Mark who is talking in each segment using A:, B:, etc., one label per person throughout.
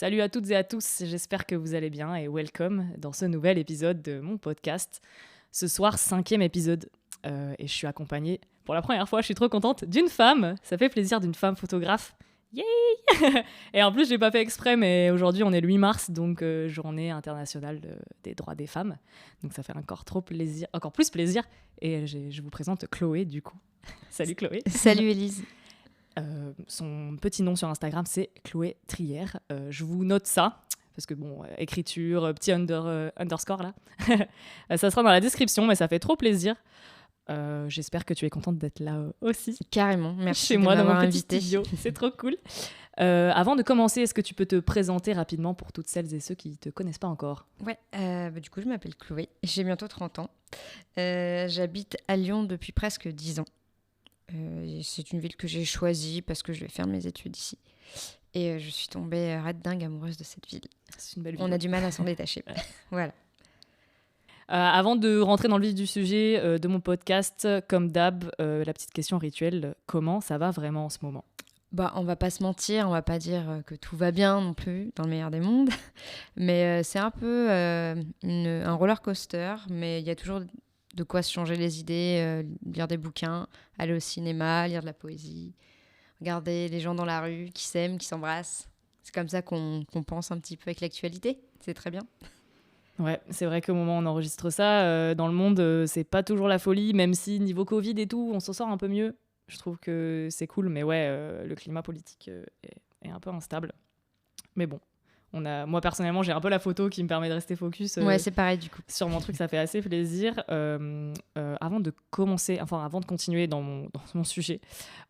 A: Salut à toutes et à tous, j'espère que vous allez bien et welcome dans ce nouvel épisode de mon podcast. Ce soir, 5e épisode et je suis accompagnée, pour la première fois, je suis trop contente, d'une femme. Ça fait plaisir, d'une femme photographe. Yay. Et en plus, je l'ai pas fait exprès, mais aujourd'hui, on est le 8 mars, donc journée internationale des droits des femmes. Donc ça fait encore plus plaisir. Et je vous présente Chloé, du coup. Salut Chloé.
B: Salut Élise.
A: Son petit nom sur Instagram, c'est Chloé Trière. Je vous note ça, parce que écriture, petit underscore là. Ça sera dans la description, mais ça fait trop plaisir. J'espère que tu es contente d'être là aussi.
B: Carrément, merci
A: chez
B: de
A: moi dans mon
B: m'avoir
A: petit
B: invitée.
A: studio. C'est trop cool. Avant de commencer, est-ce que tu peux te présenter rapidement pour toutes celles et ceux qui ne te connaissent pas encore ?
B: Ouais, du coup, je m'appelle Chloé, j'ai bientôt 30 ans. J'habite à Lyon depuis presque 10 ans. C'est une ville que j'ai choisie parce que je vais faire mes études ici. Et je suis tombée red dingue amoureuse de cette ville.
A: C'est une belle ville.
B: On a du mal à s'en détacher. Voilà.
A: Avant de rentrer dans le vif du sujet de mon podcast, comme d'hab, la petite question rituelle, comment ça va vraiment en ce moment ?
B: On va pas se mentir, on va pas dire que tout va bien non plus, dans le meilleur des mondes. Mais c'est un peu un roller coaster, mais il y a toujours de quoi se changer les idées, lire des bouquins, aller au cinéma, lire de la poésie, regarder les gens dans la rue qui s'aiment, qui s'embrassent. C'est comme ça qu'on pense un petit peu avec l'actualité. C'est très bien.
A: Ouais, c'est vrai qu'au moment où on enregistre ça, dans le monde, c'est pas toujours la folie, même si niveau Covid et tout, on s'en sort un peu mieux. Je trouve que c'est cool, mais ouais, le climat politique est un peu instable. Mais bon, moi personnellement, j'ai un peu la photo qui me permet de rester focus
B: Ouais, c'est pareil du coup.
A: sur mon truc, ça fait assez plaisir. Avant de continuer dans mon sujet,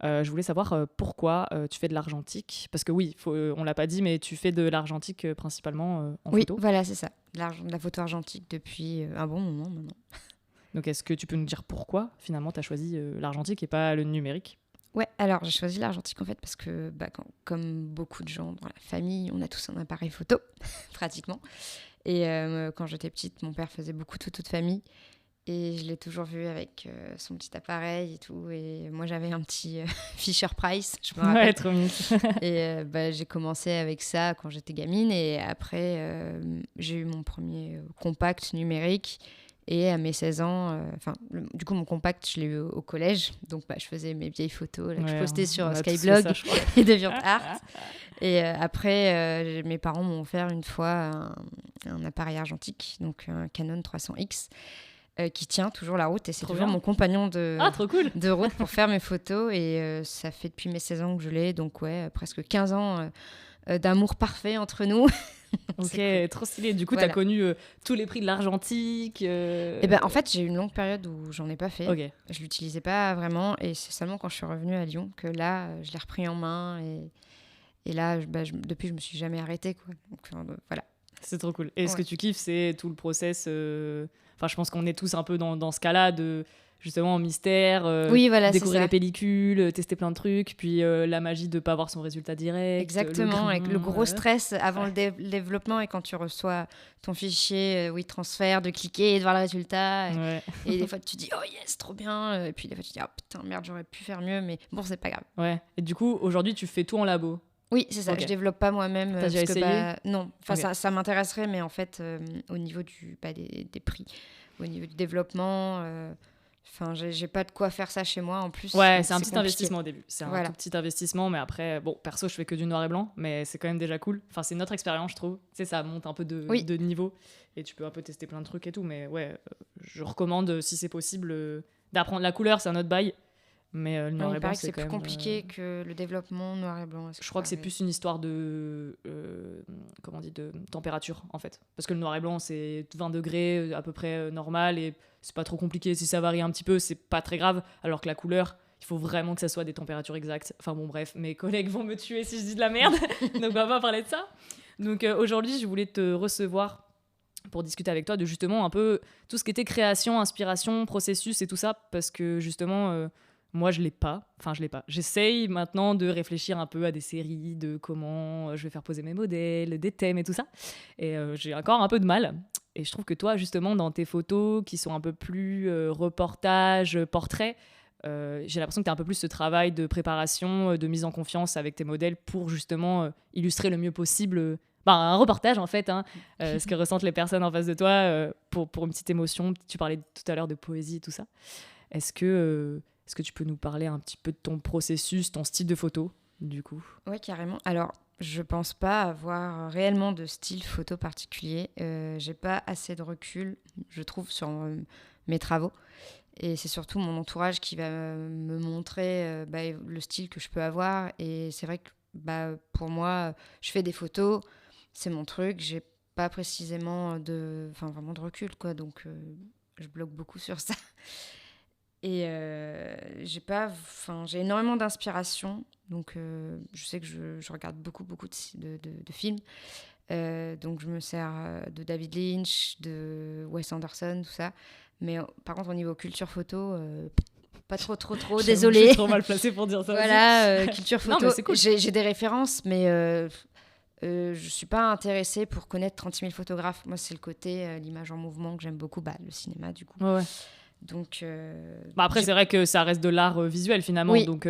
A: je voulais savoir pourquoi tu fais de l'argentique. Parce que oui, on l'a pas dit, mais tu fais de l'argentique principalement en photo.
B: Oui, voilà, c'est ça. De la photo argentique depuis un bon moment maintenant.
A: Donc est-ce que tu peux nous dire pourquoi finalement tu as choisi l'argentique et pas le numérique ?
B: Ouais, alors j'ai choisi l'argentique en fait parce que comme beaucoup de gens dans la famille, on a tous un appareil photo, pratiquement. Et quand j'étais petite, mon père faisait beaucoup de photos de famille. Et je l'ai toujours vu avec son petit appareil et tout. Et moi, j'avais un petit Fisher-Price, je me rappelle.
A: Ouais, trop mignon.
B: Et j'ai commencé avec ça quand j'étais gamine. Et après, j'ai eu mon premier compact numérique. Et à mes 16 ans, du coup, mon compact, je l'ai eu au collège. Donc, je faisais mes vieilles photos là, que je postais sur Skyblog et DeviantArt. Et après, mes parents m'ont offert une fois un appareil argentique, donc un Canon 300X, qui tient toujours la route. Et c'est toujours mon compagnon
A: trop cool.
B: de route pour faire mes photos. Et ça fait depuis mes 16 ans que je l'ai. Donc, ouais, presque 15 ans d'amour parfait entre nous.
A: Ok, cool. Trop stylé. Du coup,
B: voilà.
A: tu as connu tous les prix de l'argentique
B: En fait, j'ai eu une longue période où j'en ai pas fait.
A: Okay.
B: Je l'utilisais pas vraiment. Et c'est seulement quand je suis revenue à Lyon que là, je l'ai repris en main. Et là, depuis, je me suis jamais arrêtée, quoi. Donc, voilà.
A: C'est trop cool. Et ce que tu kiffes, c'est tout le process. Enfin, je pense qu'on est tous un peu dans ce cas-là de justement mystère,
B: oui, voilà,
A: découvrir les pellicules, tester plein de trucs, puis la magie de pas voir son résultat direct.
B: Exactement, avec le gros stress avant le développement et quand tu reçois ton fichier transfert, de cliquer et de voir le résultat. Et des fois, tu dis « Oh yes, trop bien !» Et puis des fois, tu dis « Oh putain, merde, j'aurais pu faire mieux, mais bon, c'est pas grave. »
A: Ouais, et du coup, aujourd'hui, tu fais tout en labo ?
B: Oui, c'est ça. Okay. Je développe pas moi-même.
A: T'as déjà essayé ?
B: Non. Enfin, ça m'intéresserait, mais en fait, au niveau des prix, au niveau du développement, j'ai pas de quoi faire ça chez moi en plus.
A: Ouais, c'est un petit investissement au début. C'est un tout petit investissement, mais après, perso, je fais que du noir et blanc, mais c'est quand même déjà cool. Enfin, c'est notre expérience, je trouve. Tu sais, ça monte un peu de niveau et tu peux un peu tester plein de trucs et tout. Mais ouais, je recommande, si c'est possible, d'apprendre la couleur, c'est un autre bail. Mais le noir et blanc,
B: c'est plus compliqué que le développement noir et blanc.
A: Je crois que c'est plus une histoire de température, en fait. Parce que le noir et blanc, c'est 20 degrés à peu près normal et c'est pas trop compliqué. Si ça varie un petit peu, c'est pas très grave. Alors que la couleur, il faut vraiment que ça soit des températures exactes. Enfin bon, bref, mes collègues vont me tuer si je dis de la merde. Donc on va pas parler de ça. Donc aujourd'hui, je voulais te recevoir pour discuter avec toi de justement un peu tout ce qui était création, inspiration, processus et tout ça. Parce que justement... moi, je l'ai pas. J'essaye maintenant de réfléchir un peu à des séries, de comment je vais faire poser mes modèles, des thèmes et tout ça. Et j'ai encore un peu de mal. Et je trouve que toi, justement, dans tes photos qui sont un peu plus reportages, portraits, j'ai l'impression que tu as un peu plus ce travail de préparation, de mise en confiance avec tes modèles pour justement illustrer le mieux possible un reportage en fait, hein, ce que ressentent les personnes en face de toi pour une petite émotion. Tu parlais tout à l'heure de poésie et tout ça. Est-ce que tu peux nous parler un petit peu de ton processus, ton style de photo, du coup?
B: Oui, carrément. Alors, je pense pas avoir réellement de style photo particulier. J'ai pas assez de recul, je trouve, sur mes travaux. Et c'est surtout mon entourage qui va me montrer le style que je peux avoir. Et c'est vrai que pour moi, je fais des photos, c'est mon truc. J'ai pas précisément vraiment de recul, quoi. Donc, je bloque beaucoup sur ça. Et j'ai énormément d'inspiration. Donc, je sais que je regarde beaucoup de films. Donc, je me sers de David Lynch, de Wes Anderson, tout ça. Mais par contre, au niveau culture photo, pas trop, désolée.
A: Je suis trop mal placée pour dire ça.
B: Voilà, culture photo.
A: Non, mais c'est cool.
B: J'ai des références, mais je suis pas intéressée pour connaître 36 000 photographes. Moi, c'est le côté l'image en mouvement que j'aime beaucoup, le cinéma, du coup.
A: Ouais.
B: Donc,
A: après, c'est vrai que ça reste de l'art visuel finalement,
B: oui.
A: donc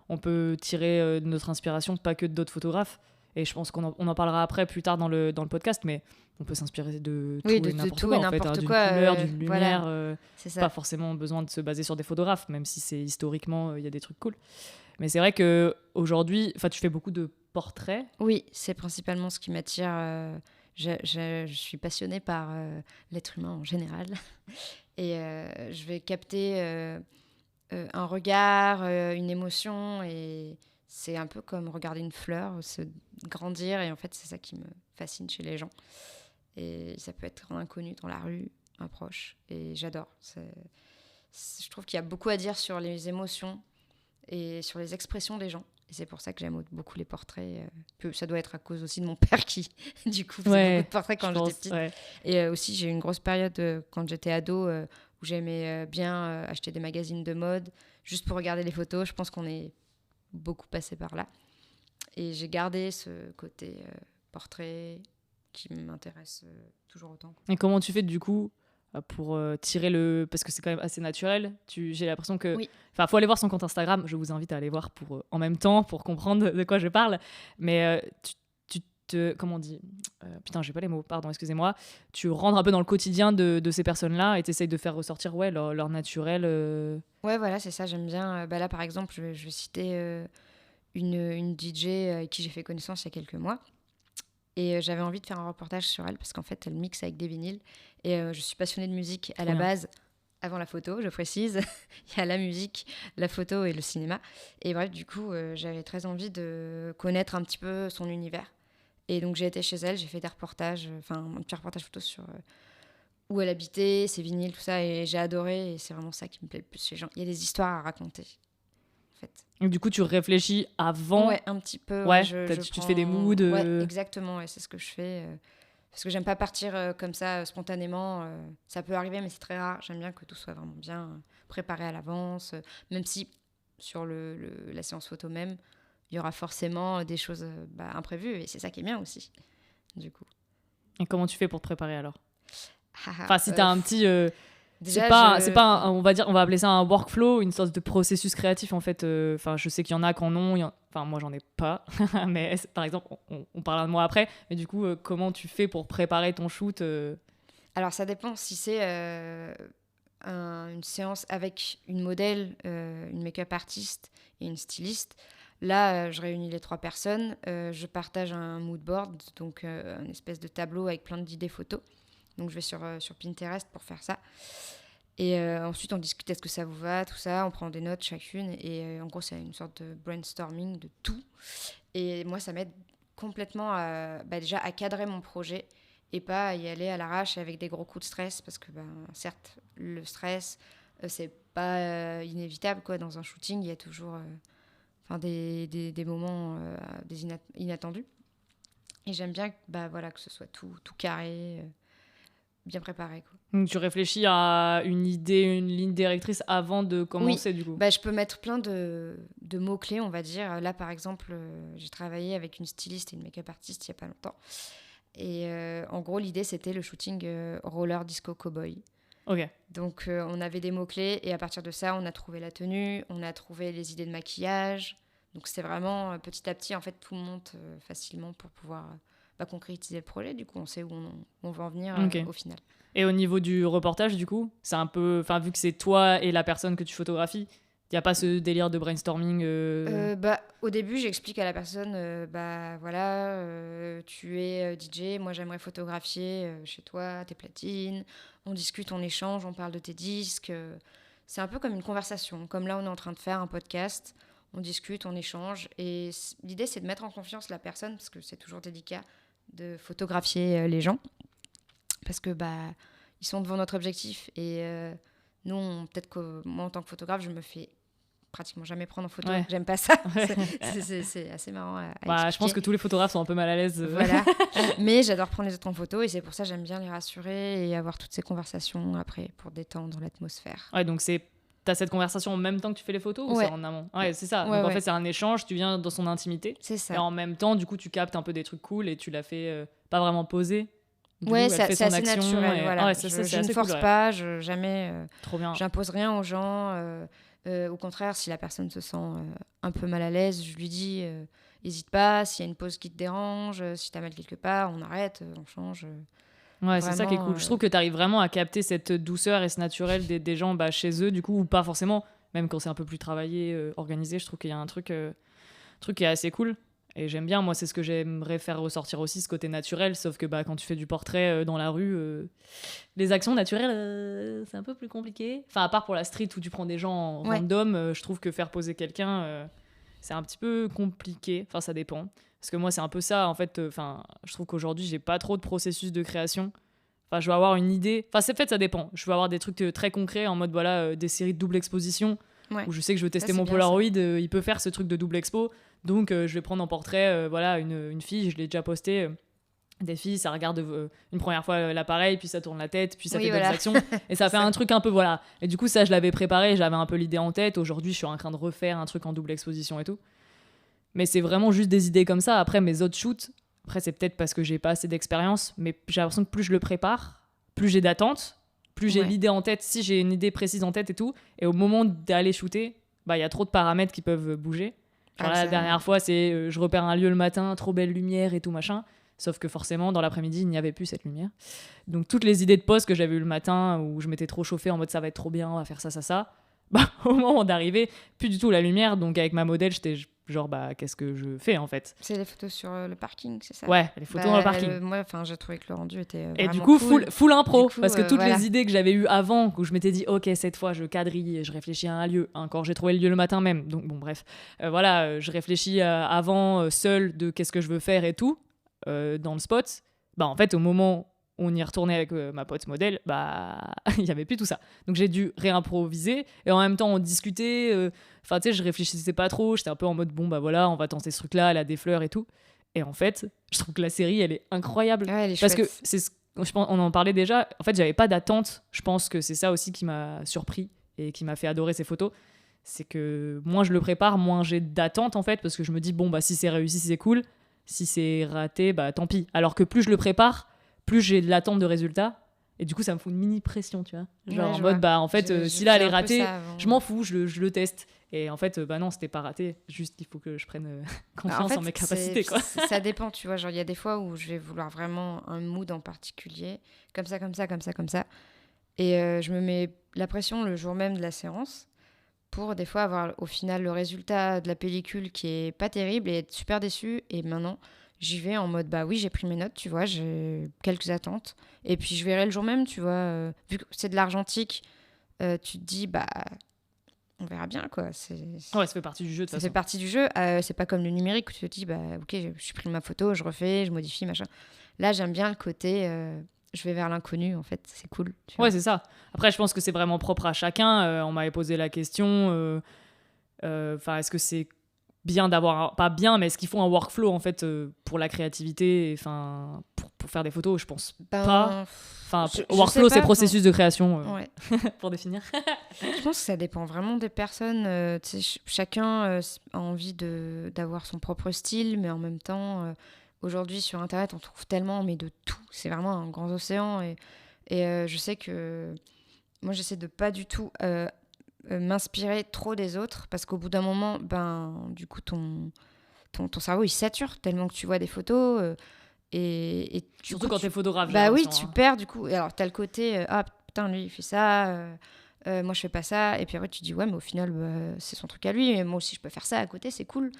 A: on peut tirer de notre inspiration, pas que d'autres photographes. Et je pense qu'on en parlera après, plus tard dans le podcast, mais on peut s'inspirer de tout et n'importe quoi, en fait, hein, d'une couleur, d'une lumière.
B: C'est ça.
A: Pas forcément besoin de se baser sur des photographes, même si c'est historiquement, il y a des trucs cool. Mais c'est vrai qu'aujourd'hui, tu fais beaucoup de portraits.
B: Oui, c'est principalement ce qui m'attire. Je suis passionnée par l'être humain en général. Et je vais capter un regard, une émotion. Et c'est un peu comme regarder une fleur se grandir. Et en fait, c'est ça qui me fascine chez les gens. Et ça peut être un inconnu dans la rue, un proche. Et j'adore. Je trouve qu'il y a beaucoup à dire sur les émotions et sur les expressions des gens. Et c'est pour ça que j'aime beaucoup les portraits. Ça doit être à cause aussi de mon père qui, du coup, faisait beaucoup de portraits quand j'étais petite.
A: Ouais.
B: Et aussi, j'ai eu une grosse période quand j'étais ado où j'aimais bien acheter des magazines de mode juste pour regarder les photos. Je pense qu'on est beaucoup passé par là. Et j'ai gardé ce côté portrait qui m'intéresse toujours autant.
A: Et comment tu fais, du coup, pour tirer parce que c'est quand même assez naturel. J'ai l'impression que...
B: Oui.
A: Faut aller voir son compte Instagram. Je vous invite à aller voir en même temps pour comprendre de quoi je parle. Mais comment on dit putain, j'ai pas les mots, pardon, excusez-moi. Tu rentres un peu dans le quotidien de ces personnes-là et t'essayes de faire ressortir leur naturel.
B: Ouais, voilà, c'est ça, j'aime bien. Là, par exemple, je vais citer une DJ avec qui j'ai fait connaissance il y a quelques mois. Et j'avais envie de faire un reportage sur elle parce qu'en fait, elle mixe avec des vinyles. Et je suis passionnée de musique à la base, avant la photo, je précise. Il y a la musique, la photo et le cinéma. Et bref, du coup, j'avais très envie de connaître un petit peu son univers. Et donc, j'ai été chez elle, j'ai fait des reportages, un petit reportage photo sur où elle habitait, ses vinyles, tout ça. Et j'ai adoré. Et c'est vraiment ça qui me plaît le plus chez les gens. Il y a des histoires à raconter. En fait.
A: Et du coup, tu réfléchis avant.
B: Ouais, un petit peu.
A: Ouais,
B: tu
A: te fais des moods.
B: Ouais, exactement. Ouais, c'est ce que je fais. Parce que j'aime pas partir comme ça spontanément. Ça peut arriver, mais c'est très rare. J'aime bien que tout soit vraiment bien préparé à l'avance. Même si sur la séance photo même, il y aura forcément des choses imprévues. Et c'est ça qui est bien aussi, du coup.
A: Et comment tu fais pour te préparer alors ? Si t'as un petit...
B: déjà,
A: c'est pas on va appeler ça un workflow, une sorte de processus créatif en fait. Je sais qu'il y en a qui en ont, moi j'en ai pas, mais par exemple on parlera de moi après. Mais du coup, comment tu fais pour préparer ton shoot
B: Alors ça dépend si c'est une séance avec une modèle, une make-up artiste et une styliste. Là, je réunis les 3 personnes, je partage un mood board, donc une espèce de tableau avec plein d'idées photos. Donc je vais sur Pinterest pour faire ça. Et ensuite, on discute, est-ce que ça vous va, tout ça. On prend des notes chacune. Et en gros, c'est une sorte de brainstorming de tout. Et moi, ça m'aide complètement déjà à cadrer mon projet et pas à y aller à l'arrache avec des gros coups de stress. Parce que certes, le stress, c'est pas inévitable, quoi. Dans un shooting, il y a toujours des moments inattendus. Et j'aime bien que ce soit tout carré, bien préparé, quoi.
A: Donc tu réfléchis à une idée, une ligne directrice avant de commencer, du coup.
B: Je peux mettre plein de mots-clés, on va dire. Là, par exemple, j'ai travaillé avec une styliste et une make-up artiste il n'y a pas longtemps. Et en gros, l'idée, c'était le shooting roller disco cowboy.
A: Ok.
B: Donc, on avait des mots-clés et à partir de ça, on a trouvé la tenue, on a trouvé les idées de maquillage. Donc, c'est vraiment petit à petit, en fait, tout monte facilement pour pouvoir concrétiser le projet. Du coup, on sait où on va en venir au final.
A: Et au niveau du reportage, du coup, c'est un peu... Enfin, vu que c'est toi et la personne que tu photographies, il n'y a pas ce délire de brainstorming
B: Au début, j'explique à la personne, voilà, tu es DJ, moi j'aimerais photographier chez toi tes platines. On discute, on échange, on parle de tes disques. C'est un peu comme une conversation. Comme là, on est en train de faire un podcast. On discute, on échange. Et l'idée, c'est de mettre en confiance la personne, parce que c'est toujours délicat de photographier les gens. Parce que ils sont devant notre objectif. Et nous, peut-être que moi, en tant que photographe, je me fais pratiquement jamais prendre en photo. J'aime pas ça. C'est assez marrant à expliquer.
A: Je pense que tous les photographes sont un peu mal à l'aise.
B: Voilà. Mais j'adore prendre les autres en photo et c'est pour ça que j'aime bien les rassurer et avoir toutes ces conversations après pour détendre l'atmosphère.
A: Ouais, donc t'as cette conversation en même temps que tu fais les photos ou c'est en amont? Ouais, c'est ça. Donc en fait, c'est un échange, tu viens dans son intimité.
B: C'est ça.
A: Et en même temps, du coup, tu captes un peu des trucs cool et tu l'as fait pas vraiment poser.
B: C'est assez naturel. Voilà. Je ne force pas,
A: Trop bien.
B: J'impose rien aux gens. Au contraire, si la personne se sent un peu mal à l'aise, je lui dis n'hésite pas, s'il y a une pause qui te dérange, si t'as mal quelque part, on arrête, on change.
A: Ouais, c'est ça qui est cool. Je trouve que t'arrives vraiment à capter cette douceur et ce naturel des gens chez eux, du coup, ou pas forcément, même quand c'est un peu plus travaillé, organisé, je trouve qu'il y a un truc qui est assez cool. Et j'aime bien, moi, c'est ce que j'aimerais faire ressortir aussi, ce côté naturel, sauf que quand tu fais du portrait dans la rue, les actions naturelles, c'est un peu plus compliqué. Enfin, à part pour la street où tu prends des gens random, je trouve que faire poser quelqu'un, c'est un petit peu compliqué. Enfin, ça dépend. Parce que moi, c'est un peu ça, en fait. Je trouve qu'aujourd'hui, j'ai pas trop de processus de création. Enfin, je vais avoir une idée. Enfin, ça dépend. Je vais avoir des trucs très concrets, en mode, des séries de double exposition, où je sais que je veux tester mon Polaroid, il peut faire ce truc de double expo. Donc, je vais prendre en portrait une fille, je l'ai déjà posté. Des filles, ça regarde une première fois l'appareil, puis ça tourne la tête, puis ça fait d'autres actions. Et ça fait un truc un peu, voilà. Et du coup, ça, je l'avais préparé, j'avais un peu l'idée en tête. Aujourd'hui, je suis en train de refaire un truc en double exposition et tout. Mais c'est vraiment juste des idées comme ça. Après, mes autres shoots, c'est peut-être parce que j'ai pas assez d'expérience, mais j'ai l'impression que plus je le prépare, plus j'ai d'attentes, plus j'ai l'idée en tête, si j'ai une idée précise en tête et tout. Et au moment d'aller shooter, il y a trop de paramètres qui peuvent bouger. La dernière fois, c'est je repère un lieu le matin, trop belle lumière et tout machin. Sauf que forcément, dans l'après-midi, il n'y avait plus cette lumière. Donc, toutes les idées de poste que j'avais eues le matin, où je m'étais trop chauffée en mode ça va être trop bien, on va faire ça. Au moment d'arriver, plus du tout la lumière. Donc, avec ma modèle, j'étais genre, qu'est-ce que je fais en fait?
B: C'est les photos sur le parking, c'est ça?
A: Ouais, les photos dans le parking.
B: Moi, j'ai trouvé que le rendu était vraiment
A: Et du coup,
B: cool.
A: full impro. Parce que toutes les idées que j'avais eues avant, où je m'étais dit, ok, cette fois, je quadrille, je réfléchis à un lieu. Quand j'ai trouvé le lieu le matin même. Donc, bon, bref. Je réfléchis avant, seule, de qu'est-ce que je veux faire et tout, dans le spot. En fait, au moment où on y retournait avec ma pote modèle, il n'y avait plus tout ça. Donc j'ai dû réimproviser et en même temps on discutait. Je réfléchissais pas trop. J'étais un peu en mode on va tenter ce truc-là, elle a des fleurs et tout. Et en fait, je trouve que la série, elle est incroyable.
B: Ouais, elle est
A: parce
B: chouette.
A: que on en parlait déjà. En fait, j'avais pas d'attente. Je pense que c'est ça aussi qui m'a surpris et qui m'a fait adorer ces photos. C'est que moins je le prépare, moins j'ai d'attente en fait, parce que je me dis si c'est réussi, c'est cool. Si c'est raté, tant pis. Alors que plus je le prépare, plus j'ai de l'attente de résultats. Et du coup, ça me fout une mini pression, tu vois. Genre en mode, en fait, si là, elle est ratée, je m'en fous, je le teste. Et en fait, non, c'était pas raté. Juste, il faut que je prenne confiance en mes capacités, quoi.
B: Ça dépend, tu vois. Genre, il y a des fois où je vais vouloir vraiment un mood en particulier. Comme ça. Et je me mets la pression le jour même de la séance pour des fois avoir au final le résultat de la pellicule qui est pas terrible et être super déçue. Et maintenant, j'y vais en mode oui, j'ai pris mes notes, tu vois, j'ai quelques attentes. Et puis je verrai le jour même, tu vois. Vu que c'est de l'argentique, tu te dis on verra bien, quoi.
A: Ouais, ça fait partie du jeu, de toute façon.
B: Ça fait partie du jeu. C'est pas comme le numérique où tu te dis ok, je suis pris ma photo, je refais, je modifie, machin. Là, j'aime bien le côté. Je vais vers l'inconnu, en fait, c'est cool.
A: Ouais, c'est ça. Après, je pense que c'est vraiment propre à chacun. On m'avait posé la question, est-ce que c'est bien d'avoir, pas bien, mais est-ce qu'il faut un workflow, en fait, pour la créativité, pour faire des photos? Je pense pas. Workflow, c'est processus de création, pour définir.
B: Je pense que ça dépend vraiment des personnes. Chacun a envie d'avoir son propre style, mais en même temps... Aujourd'hui, sur Internet, on trouve tellement, mais de tout. C'est vraiment un grand océan. Et je sais que moi, j'essaie de pas du tout m'inspirer trop des autres, parce qu'au bout d'un moment, du coup, ton cerveau, il sature tellement que tu vois des photos. Et
A: surtout quand t'es photographe.
B: Bah oui, tu perds du coup. Et alors, t'as le côté, ah putain, lui, il fait ça, moi, je fais pas ça. Et puis après, tu te dis, ouais, mais au final, c'est son truc à lui. Et moi aussi, je peux faire ça à côté, c'est cool.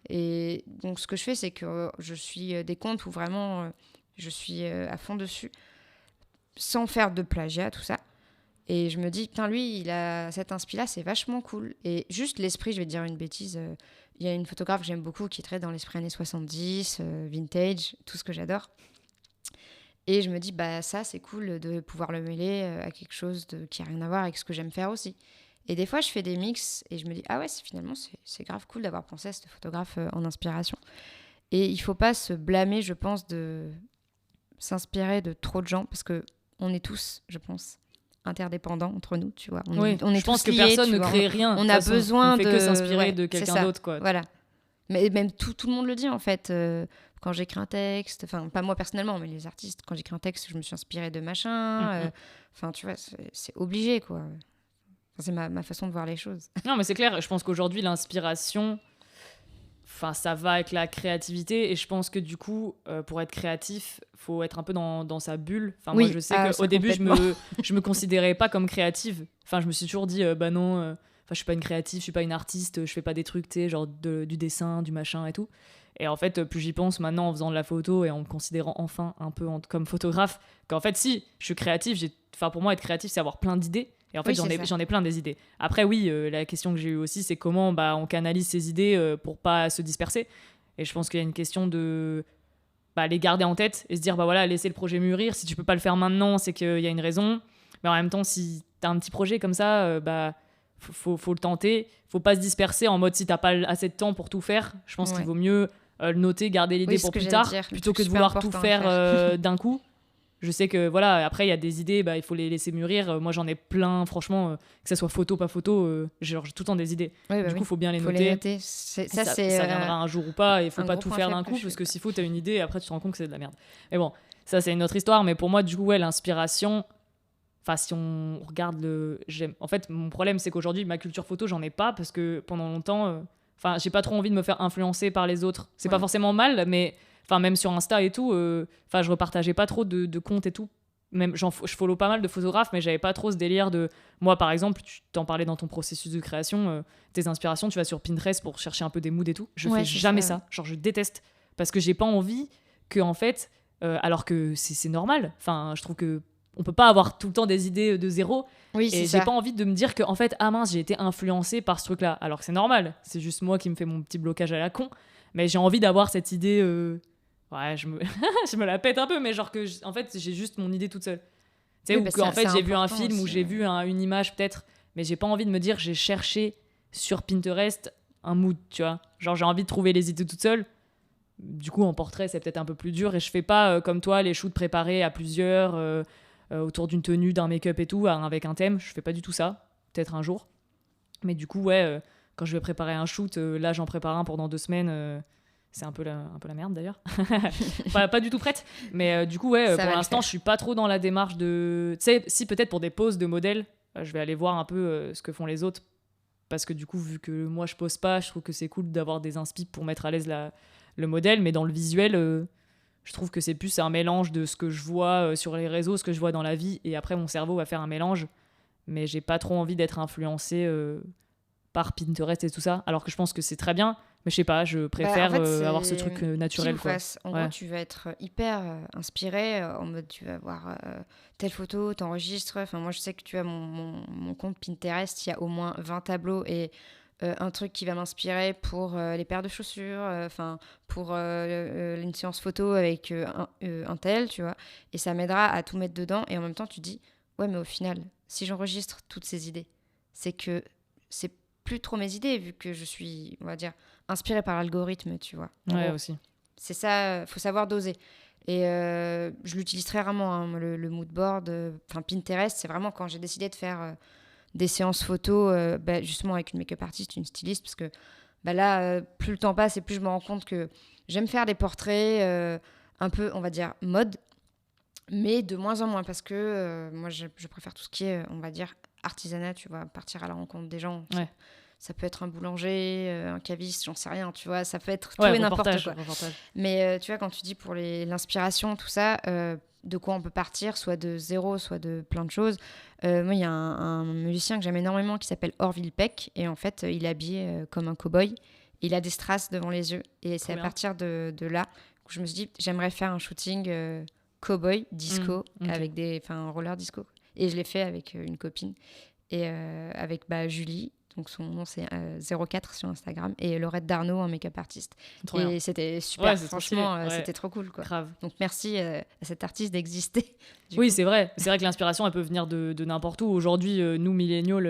B: Et donc, ce que je fais, c'est que je suis des comptes où vraiment, je suis à fond dessus, sans faire de plagiat, tout ça. Et je me dis, putain, lui, il a cette inspi-là, c'est vachement cool. Et juste l'esprit, je vais te dire une bêtise, il y a une photographe que j'aime beaucoup qui est très dans l'esprit années 70, vintage, tout ce que j'adore. Et je me dis, bah ça, c'est cool de pouvoir le mêler à quelque chose qui n'a rien à voir avec ce que j'aime faire aussi. Et des fois, je fais des mix et je me dis, ah ouais, finalement, c'est grave cool d'avoir pensé à ce photographe en inspiration. Et il ne faut pas se blâmer, je pense, de s'inspirer de trop de gens, parce qu'on est tous, je pense, interdépendants entre nous, tu vois. On est
A: je pense
B: tous
A: que
B: liés,
A: personne ne crée rien.
B: On a besoin
A: de... On fait que s'inspirer de quelqu'un d'autre, quoi.
B: Voilà. Mais même tout le monde le dit, en fait. Quand j'écris un texte, enfin, pas moi personnellement, mais les artistes, quand j'écris un texte, je me suis inspirée de machin. Enfin, tu vois, c'est obligé, quoi. Enfin, c'est ma façon de voir les choses.
A: Non, mais c'est clair. Je pense qu'aujourd'hui, l'inspiration, enfin, ça va avec la créativité. Et je pense que du coup, pour être créatif, faut être un peu dans sa bulle. Enfin, moi, je sais qu'au début, je me considérais pas comme créative. Enfin, je me suis toujours dit, bah non... Enfin, je suis pas une créative, je suis pas une artiste, je fais pas des trucs, tu sais, genre du dessin, du machin et tout. Et en fait, plus j'y pense maintenant en faisant de la photo et en me considérant enfin un peu comme photographe, qu'en fait, si, je suis créatif, enfin, pour moi, être créatif, c'est avoir plein d'idées. Et en fait, j'en ai plein des idées. Après, oui, la question que j'ai eue aussi, c'est comment on canalise ces idées pour pas se disperser. Et je pense qu'il y a une question de les garder en tête et se dire, voilà, laisser le projet mûrir. Si tu peux pas le faire maintenant, c'est qu'il y a une raison. Mais en même temps, si t'as un petit projet comme ça, faut le tenter. Faut pas se disperser en mode si t'as pas assez de temps pour tout faire. Je pense qu'il vaut mieux le noter, garder l'idée pour plus tard, plutôt que de vouloir tout faire d'un coup. Je sais que voilà, après il y a des idées, il faut les laisser mûrir. Moi j'en ai plein, franchement, que ça soit photo, pas photo, j'ai tout le temps des idées. Du coup, faut bien les noter. Ça viendra un jour ou pas, et faut pas tout faire d'un coup, parce que s'il faut, t'as une idée et après tu te rends compte que c'est de la merde. Mais bon, ça c'est une autre histoire. Mais pour moi, du coup, l'inspiration. Enfin, si on regarde en fait, mon problème, c'est qu'aujourd'hui, ma culture photo, j'en ai pas, parce que pendant longtemps, j'ai pas trop envie de me faire influencer par les autres. C'est pas forcément mal, mais même sur Insta et tout, je repartageais pas trop de comptes et tout. Même, je follow pas mal de photographes, mais j'avais pas trop ce délire de... Moi, par exemple, tu t'en parlais dans ton processus de création, tes inspirations, tu vas sur Pinterest pour chercher un peu des moods et tout. Je fais jamais ça. Genre, je déteste. Parce que j'ai pas envie que, en fait... alors que c'est normal. Enfin, je trouve que on peut pas avoir tout le temps des idées de zéro.
B: Oui,
A: et j'ai pas envie de me dire que, en fait, ah mince, j'ai été influencée par ce truc-là. Alors que c'est normal. C'est juste moi qui me fais mon petit blocage à la con. Mais j'ai envie d'avoir cette idée... Ouais, je me la pète un peu, mais genre que, en fait, j'ai juste mon idée toute seule. Tu sais, ou qu'en fait, j'ai vu un film aussi, ou j'ai vu une image peut-être, mais j'ai pas envie de me dire j'ai cherché sur Pinterest un mood, tu vois. Genre, j'ai envie de trouver les idées toute seule. Du coup, en portrait, c'est peut-être un peu plus dur et je fais pas, comme toi, les shoots préparés à plusieurs, autour d'une tenue, d'un make-up et tout, avec un thème. Je fais pas du tout ça. Peut-être un jour. Mais du coup, quand je vais préparer un shoot, là, j'en prépare un pendant 2 semaines. C'est un peu la merde d'ailleurs. pas du tout prête. Mais du coup, pour l'instant, je suis pas trop dans la démarche de... Tu sais, si peut-être pour des poses de modèles, je vais aller voir un peu ce que font les autres. Parce que du coup, vu que moi, je pose pas, je trouve que c'est cool d'avoir des inspi pour mettre à l'aise le modèle. Mais dans le visuel, je trouve que c'est plus un mélange de ce que je vois sur les réseaux, ce que je vois dans la vie. Et après, mon cerveau va faire un mélange. Mais j'ai pas trop envie d'être influencé par Pinterest et tout ça. Alors que je pense que c'est très bien. Mais je sais pas, je préfère avoir ce truc naturel.
B: Quoi. En gros, tu vas être hyper inspiré, en mode tu vas voir telle photo, t'enregistres. Enfin, moi, je sais que tu as mon compte Pinterest, il y a au moins 20 tableaux et un truc qui va m'inspirer pour les paires de chaussures, pour une séance photo avec un tel, tu vois. Et ça m'aidera à tout mettre dedans. Et en même temps, tu dis, ouais, mais au final, si j'enregistre toutes ces idées, c'est que c'est plus trop mes idées, vu que je suis, on va dire, inspirée par l'algorithme, tu vois.
A: Ouais, aussi.
B: C'est ça, faut savoir doser. Et je l'utilise très rarement, hein, le mood board. Pinterest, c'est vraiment quand j'ai décidé de faire des séances photos, justement avec une make-up artiste, une styliste, parce que là, plus le temps passe et plus je me rends compte que j'aime faire des portraits un peu, on va dire, mode, mais de moins en moins, parce que moi, je préfère tout ce qui est, on va dire, artisanat, tu vois, partir à la rencontre des gens.
A: Ouais.
B: ça peut être un boulanger, un caviste, j'en sais rien, tu vois, ça peut être tout et n'importe quoi.
A: Reportage.
B: Mais tu vois, quand tu dis pour l'inspiration, tout ça, de quoi on peut partir, soit de zéro, soit de plein de choses. Moi, il y a un musicien que j'aime énormément qui s'appelle Orville Peck, et en fait, il est habillé comme un cow-boy. Il a des strass devant les yeux, et c'est à partir de là que je me suis dit, j'aimerais faire un shooting cow-boy, disco, avec un roller disco. Et je l'ai fait avec une copine, et avec Julie. Donc son nom c'est 04 sur Instagram, et Laurette Darnaud, un make-up artiste. Et c'était super, franchement, c'était trop cool, quoi.
A: Grave.
B: Donc merci à cet artiste d'exister.
A: Oui, c'est vrai que l'inspiration elle peut venir de n'importe où. Aujourd'hui, nous milléniaux,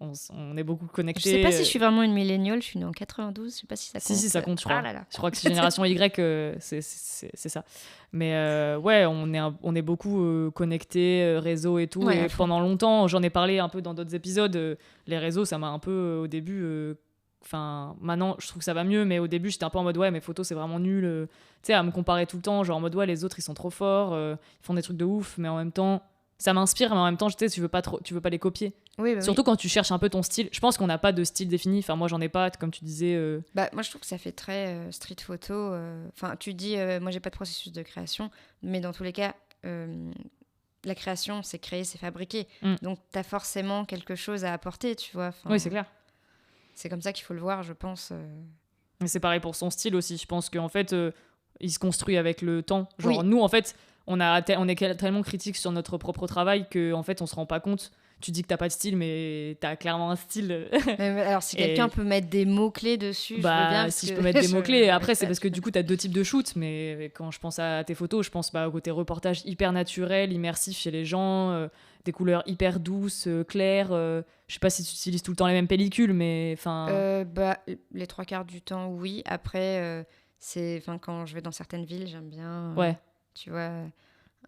A: on est beaucoup connectés.
B: Je sais pas si je suis vraiment une milléniale, je suis née en 92, je sais pas si ça compte.
A: Si, ça compte, je crois.
B: Ah là là.
A: Je crois que c'est génération Y, c'est ça. Mais ouais, on est beaucoup connectés, réseaux et tout.
B: Ouais,
A: et pendant longtemps, j'en ai parlé un peu dans d'autres épisodes, les réseaux, ça m'a un peu, au début... Enfin, maintenant, je trouve que ça va mieux, mais au début, j'étais un peu en mode, ouais, mes photos, c'est vraiment nul. Tu sais, à me comparer tout le temps, genre en mode, ouais, les autres, ils sont trop forts, ils font des trucs de ouf, mais en même temps... Ça m'inspire, mais en même temps, tu sais, tu veux pas les copier.
B: Oui,
A: Surtout quand tu cherches un peu ton style. Je pense qu'on n'a pas de style défini. Enfin, moi, j'en ai pas, comme tu disais.
B: Moi, je trouve que ça fait très street photo. Enfin, tu dis, moi, j'ai pas de processus de création, mais dans tous les cas, la création, c'est créer, c'est fabriquer. Donc, t'as forcément quelque chose à apporter, tu vois.
A: Oui, c'est clair.
B: C'est comme ça qu'il faut le voir, je pense.
A: Et c'est pareil pour son style aussi. Je pense qu'en fait, il se construit avec le temps. Genre, nous, en fait... On est tellement critique sur notre propre travail qu'en fait, on se rend pas compte. Tu dis que t'as pas de style, mais t'as clairement un style.
B: Mais alors, si quelqu'un peut mettre des mots-clés dessus, je veux bien.
A: Si je peux mettre des mots-clés. Après, c'est parce que du coup, t'as 2 types de shoots. Mais quand je pense à tes photos, je pense au côté reportage hyper naturel, immersif chez les gens, des couleurs hyper douces, claires. Je sais pas si tu utilises tout le temps les mêmes pellicules, mais enfin.
B: Les 3/4 du temps, oui. Après, quand je vais dans certaines villes, j'aime bien.
A: Ouais.
B: Tu vois,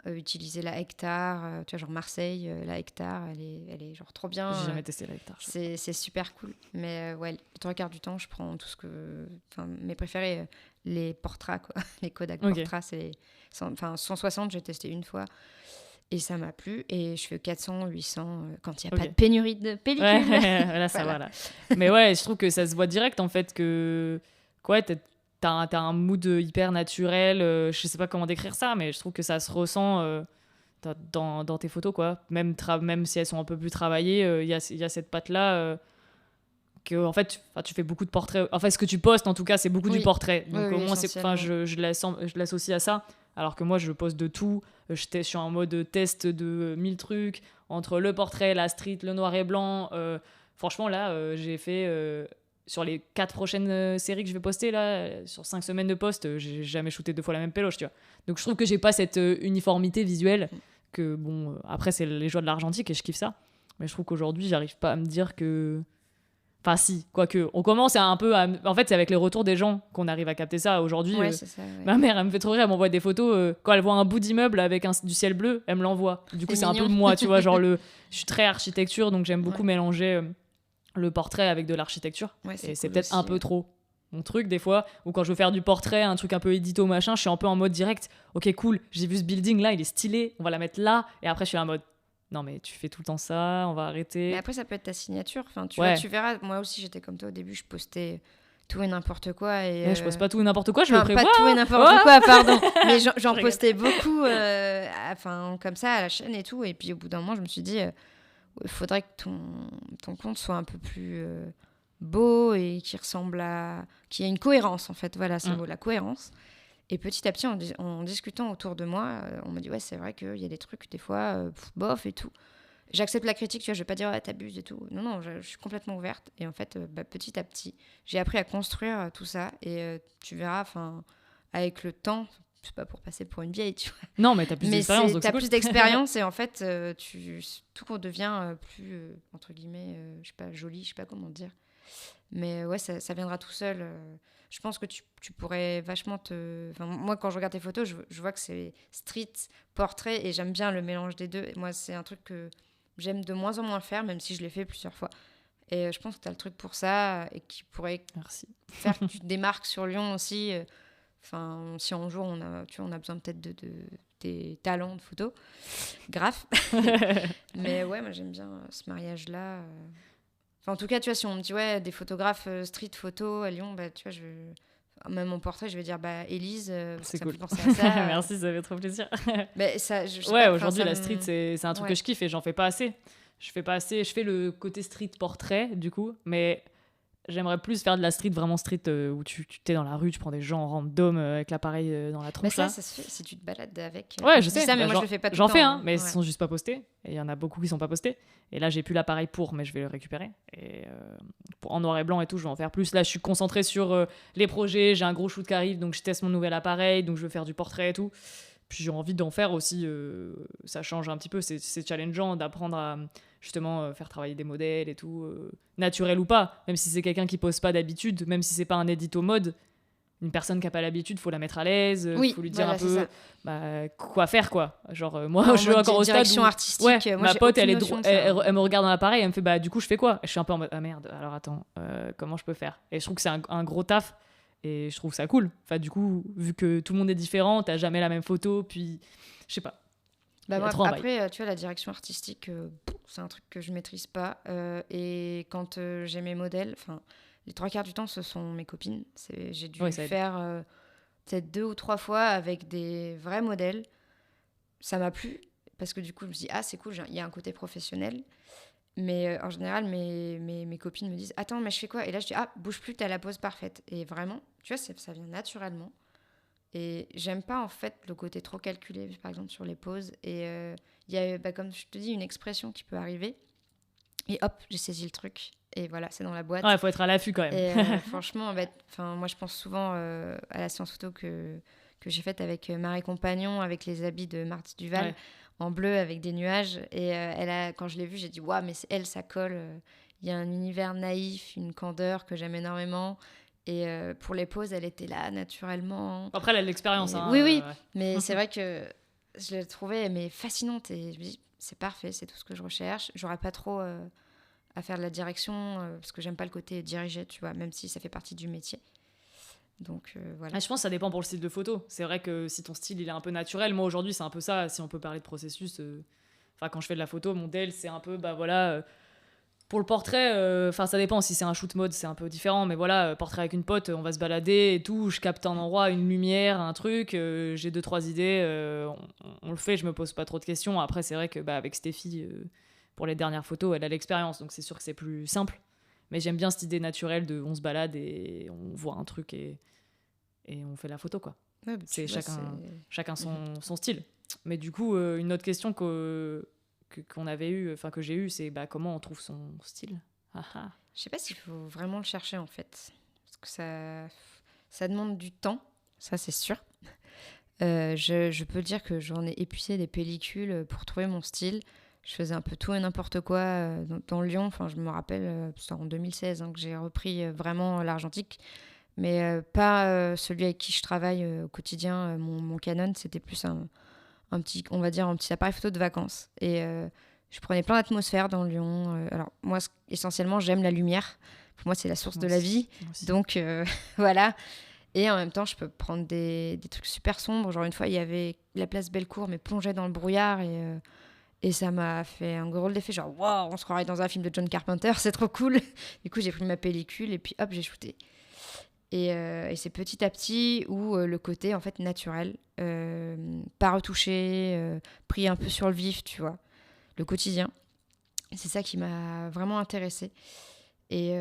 B: utiliser la Hectare, tu vois, genre Marseille, la Hectare, elle est genre trop bien.
A: J'ai jamais testé la Hectare.
B: C'est super cool. Mais ouais, les 3/4 du temps, je prends tout ce que... Enfin, mes préférés, les Portra, quoi. Les Kodak Portra, c'est... 160, j'ai testé une fois. Et ça m'a plu. Et je fais 400, 800, quand il n'y a pas de pénurie de pellicules.
A: Ouais, là, ça va, là. Mais ouais, je trouve que ça se voit direct, en fait, que... Quoi, t'as un mood hyper naturel, je sais pas comment décrire ça, mais je trouve que ça se ressent dans tes photos, quoi. Même si elles sont un peu plus travaillées, il y a cette patte-là que, en fait, tu fais beaucoup de portraits. Enfin, ce que tu postes, en tout cas, c'est beaucoup du portrait. Donc, au moins, je l'associe à ça. Alors que moi, je poste de tout. Je suis en mode test de 1000 trucs, entre le portrait, la street, le noir et blanc. Franchement, là, j'ai fait... sur les 4 prochaines séries que je vais poster, là, sur 5 semaines de post, j'ai jamais shooté 2 fois la même péloche, tu vois. Donc je trouve que j'ai pas cette uniformité visuelle que, bon, après c'est les joies de l'argentique et je kiffe ça. Mais je trouve qu'aujourd'hui, j'arrive pas à me dire que... Enfin si, quoique, on commence à un peu... En fait, c'est avec les retours des gens qu'on arrive à capter ça. Aujourd'hui,
B: c'est ça, ouais.
A: Ma mère, elle me fait trop rire, elle m'envoie des photos. Quand elle voit un bout d'immeuble avec du ciel bleu, elle me l'envoie. Du coup, c'est un peu moi, tu vois, genre je suis très architecture, donc j'aime beaucoup mélanger... le portrait avec de l'architecture.
B: Ouais,
A: et c'est
B: cool
A: peut-être
B: aussi,
A: un peu trop mon truc des fois, ou quand je veux faire du portrait, un truc un peu édito machin, je suis un peu en mode direct, ok cool, j'ai vu ce building là, il est stylé, on va la mettre là, et après je suis en mode non mais tu fais tout le temps ça, on va arrêter.
B: Mais après ça peut être ta signature, enfin tu vois, tu verras, moi aussi j'étais comme toi au début, je postais tout et n'importe quoi et
A: je poste pas tout et n'importe quoi, je le prévois.
B: Pas tout et n'importe quoi, pardon, mais j'en postais beaucoup comme ça à la chaîne et tout, et puis au bout d'un moment je me suis dit il faudrait que ton compte soit un peu plus beau et qu'il y ait une cohérence, en fait. Voilà, c'est le mot, la cohérence. Et petit à petit, en discutant autour de moi, on m'a dit, ouais, c'est vrai qu'il y a des trucs, des fois, bof et tout. J'accepte la critique, tu vois, je vais pas dire, ouais, t'abuses et tout. Non, je suis complètement ouverte. Et en fait, petit à petit, j'ai appris à construire tout ça. Et tu verras, avec le temps... C'est pas pour passer pour une vieille, tu vois.
A: Non, mais t'as plus d'expérience.
B: T'as plus d'expérience et en fait, tout devient plus, entre guillemets, je sais pas, joli, je sais pas comment dire. Mais ouais, ça viendra tout seul. Je pense que tu pourrais vachement moi, quand je regarde tes photos, je vois que c'est street, portrait, et j'aime bien le mélange des deux. Et moi, c'est un truc que j'aime de moins en moins faire, même si je l'ai fait plusieurs fois. Et je pense que t'as le truc pour ça et qui pourrait faire que tu te démarques sur Lyon aussi. Enfin, si un jour on a besoin peut-être des talents de photo, grave. Mais ouais, moi j'aime bien ce mariage-là. Enfin, en tout cas, tu vois, si on me dit, ouais, des photographes street photo à Lyon, bah, tu vois, même mon portrait, je vais dire, bah, Élise, parce que
A: C'est
B: ça me
A: cool.
B: fait penser à ça.
A: Merci, ça fait trop plaisir.
B: Mais ça, je sais
A: Ouais,
B: pas, enfin,
A: aujourd'hui,
B: ça
A: la street,
B: me...
A: c'est un truc que
B: Ouais.
A: je kiffe et j'en fais pas assez. Je fais le côté street portrait, du coup, mais j'aimerais plus faire de la street, vraiment street, où tu t'es dans la rue, tu prends des gens en random avec l'appareil dans la
B: Bah,
A: tronche,
B: ça
A: là.
B: se fait si tu te balades avec.
A: Ouais, je
B: dis
A: sais.
B: ça, mais
A: Bah,
B: moi, je le fais pas tout le
A: j'en
B: temps.
A: fais, hein, mais ils
B: Ouais.
A: sont juste pas postés. Et il y en a beaucoup qui sont pas postés. Et là, j'ai plus l'appareil pour, mais je vais le récupérer. Et en noir et blanc et tout, je vais en faire plus. Là, je suis concentrée sur les projets. J'ai un gros shoot qui arrive, donc je teste mon nouvel appareil, donc je veux faire du portrait et tout. Puis j'ai envie d'en faire aussi. Ça change un petit peu. C'est challengeant d'apprendre à justement faire travailler des modèles et tout, naturel ou pas. Même si c'est quelqu'un qui pose pas d'habitude, même si c'est pas un édito mode. Une personne qui a pas l'habitude, faut la mettre à l'aise,
B: Oui,
A: faut lui dire
B: voilà,
A: un
B: c'est
A: peu
B: ça.
A: quoi faire, quoi. Genre moi
B: En
A: je suis
B: mode
A: encore au stade
B: direction
A: où
B: artistique,
A: ouais,
B: moi,
A: ma
B: j'ai
A: pote
B: aucune notion de ça.
A: elle me regarde dans l'appareil, elle me fait bah du coup je fais quoi. Et je suis un peu en mode ah merde, alors attends, comment je peux faire. Et je trouve que c'est un gros taf et je trouve ça cool. Enfin du coup vu que tout le monde est différent, t'as jamais la même photo, puis je sais pas.
B: Bah,
A: Il y a
B: moi,
A: trop un bail.
B: après, tu vois, la direction artistique, c'est un truc que je maîtrise pas. Et quand j'ai mes modèles, enfin, les 3 quarts du temps, ce sont mes copines. J'ai dû
A: Ouais, ça aide.
B: faire peut-être 2 ou 3 fois avec des vrais modèles. Ça m'a plu parce que du coup, je me suis dit, ah, c'est cool, il y a un côté professionnel. Mais en général, mes copines me disent, attends, mais je fais quoi? Et là, je dis, ah, bouge plus, t'as la pose parfaite. Et vraiment, tu vois, ça vient naturellement. Et j'aime pas en fait le côté trop calculé, par exemple sur les pauses. Et il y a, bah, comme je te dis, une expression qui peut arriver. Et hop, j'ai saisi le truc. Et voilà, c'est dans la boîte.
A: Ouais, faut être à l'affût quand même.
B: Et franchement, bah, moi je pense souvent à la séance photo que j'ai faite avec Marie Compagnon, avec les habits de Marty Duval,
A: Ouais.
B: en bleu avec des nuages. Et quand je l'ai vue, j'ai dit, waouh, mais elle, ça colle. Il y a un univers naïf, une candeur que j'aime énormément. Et pour les pauses, elle était là naturellement.
A: Après elle a de l'expérience, hein,
B: Oui, oui,
A: ouais.
B: mais c'est vrai que je l'ai trouvée mais fascinante et je me dis, c'est parfait, c'est tout ce que je recherche. J'aurais pas trop à faire de la direction parce que j'aime pas le côté dirigé, tu vois, même si ça fait partie du métier. Donc voilà.
A: Ah, je pense que ça dépend pour le style de photo. C'est vrai que si ton style il est un peu naturel, moi aujourd'hui c'est un peu ça, si on peut parler de processus. Enfin, quand je fais de la photo, mon DEL c'est un peu, bah voilà. Pour le portrait, enfin ça dépend, si c'est un shoot mode c'est un peu différent, mais voilà, portrait avec une pote, on va se balader et tout, je capte un endroit, une lumière, un truc, j'ai 2-3 idées, on le fait, je me pose pas trop de questions. Après c'est vrai que bah, avec Stéphie, pour les dernières photos, elle a l'expérience, donc c'est sûr que c'est plus simple. Mais j'aime bien cette idée naturelle de on se balade et on voit un truc et on fait la photo, quoi.
B: Ouais, bah,
A: C'est
B: tu vois,
A: chacun son style. Mais du coup, une autre question qu'on avait eu, enfin que j'ai eu, c'est bah, comment on trouve son style. Ah, ah.
B: Je sais pas s'il faut vraiment le chercher en fait, parce que ça demande du temps, ça c'est sûr. Je peux dire que j'en ai épuisé des pellicules pour trouver mon style. Je faisais un peu tout et n'importe quoi dans Lyon. Enfin, je me rappelle, c'était en 2016 que j'ai repris vraiment l'argentique. Mais pas celui avec qui je travaille au quotidien. Mon Canon, c'était plus un petit, on va dire, un petit appareil photo de vacances. Et je prenais plein d'atmosphères dans Lyon. Alors, moi, essentiellement, j'aime la lumière. Pour moi, c'est la source de la vie. Donc, voilà. Et en même temps, je peux prendre des trucs super sombres. Genre, une fois, il y avait la place Bellecour, mais plongeait dans le brouillard. Et ça m'a fait un gros d'effet. Genre, waouh, on se croirait dans un film de John Carpenter, c'est trop cool. Du coup, j'ai pris ma pellicule et puis hop, j'ai shooté. Et c'est petit à petit où le côté, en fait, naturel, pas retouché, pris un peu sur le vif, tu vois, le quotidien. C'est ça qui m'a vraiment intéressée. Et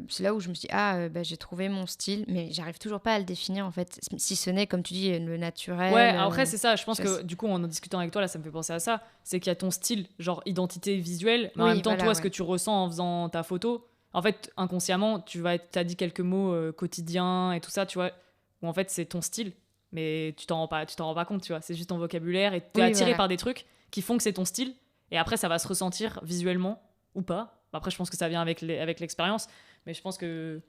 B: c'est là où je me suis dit, j'ai trouvé mon style, mais j'arrive toujours pas à le définir, en fait. Si ce n'est, comme tu dis, le naturel.
A: Ouais, après, c'est ça. Je pense que, du coup, en discutant avec toi, là, ça me fait penser à ça. C'est qu'il y a ton style, genre identité visuelle, mais en même temps,
B: voilà,
A: toi, ce que tu ressens en faisant ta photo, en fait, inconsciemment, t'as dit quelques mots quotidiens et tout ça, tu vois, où en fait, c'est ton style, mais tu t'en rends pas compte, tu vois. C'est juste ton vocabulaire et t'es attiré par des trucs qui font que c'est ton style, et après, ça va se ressentir visuellement ou pas. Après, je pense que ça vient avec l'expérience, mais je pense que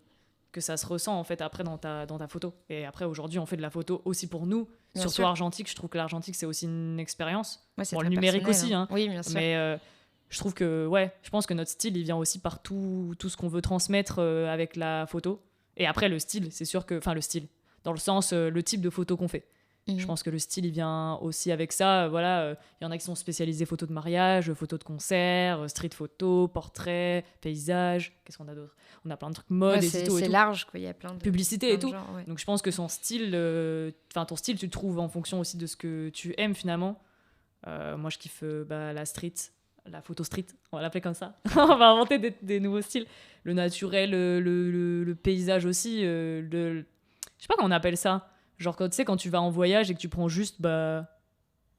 A: ça se ressent en fait après dans ta photo. Et après, aujourd'hui, on fait de la photo aussi pour nous,
B: bien
A: surtout
B: sûr.
A: Argentique. Je trouve que l'argentique, c'est aussi une expérience.
B: Ouais, c'est
A: bon,
B: très
A: le numérique
B: personnel,
A: aussi, hein.
B: Oui, bien sûr.
A: Mais je trouve que, ouais, je pense que notre style, il vient aussi par tout ce qu'on veut transmettre avec la photo. Et après, le style, c'est sûr que, enfin, le style, dans le sens, le type de photo qu'on fait. Je pense que le style, il vient aussi avec ça. Voilà, il y en a qui sont spécialisés photos de mariage, photos de concert, street photo, portrait, paysage. Qu'est-ce qu'on a d'autre? On a plein de trucs mode, édito et
B: c'est
A: tout.
B: large, quoi. Il y a plein de
A: Publicité
B: plein
A: et
B: de
A: tout.
B: genres, ouais.
A: Donc je pense que son style, ton style, tu le trouves en fonction aussi de ce que tu aimes finalement. Moi, je kiffe la street, la photo street, on va l'appeler comme ça. On va inventer des nouveaux styles. Le naturel, le paysage aussi. Je sais pas comment on appelle ça. Genre, quand tu vas en voyage et que tu prends juste.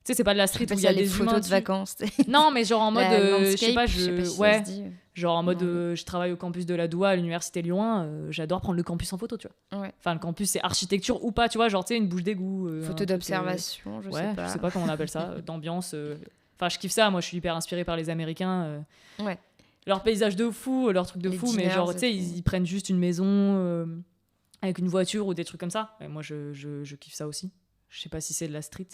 A: Tu sais, c'est pas de la street où il y a
B: les
A: des
B: photos
A: humains
B: de
A: dessus.
B: vacances.
A: Non, mais genre en mode. Je sais pas,
B: si ça
A: ouais.
B: se dit.
A: Genre en mode,
B: Non.
A: je travaille au campus de la Doua à l'université Lyon 1, j'adore prendre le campus en photo, tu vois.
B: Ouais.
A: Enfin, le campus, c'est architecture ou pas, tu vois, genre, tu sais, une bouche d'égout.
B: Photo d'observation, je sais pas.
A: Je sais pas comment on appelle ça, d'ambiance. Enfin, je kiffe ça, moi, je suis hyper inspirée par les Américains.
B: Ouais.
A: Leur paysage de fou, leur truc de
B: Les
A: fou, mais
B: diners
A: genre,
B: et
A: tu sais,
B: tout.
A: ils prennent juste une maison avec une voiture ou des trucs comme ça. Et moi, je kiffe ça aussi. Je sais pas si c'est de la street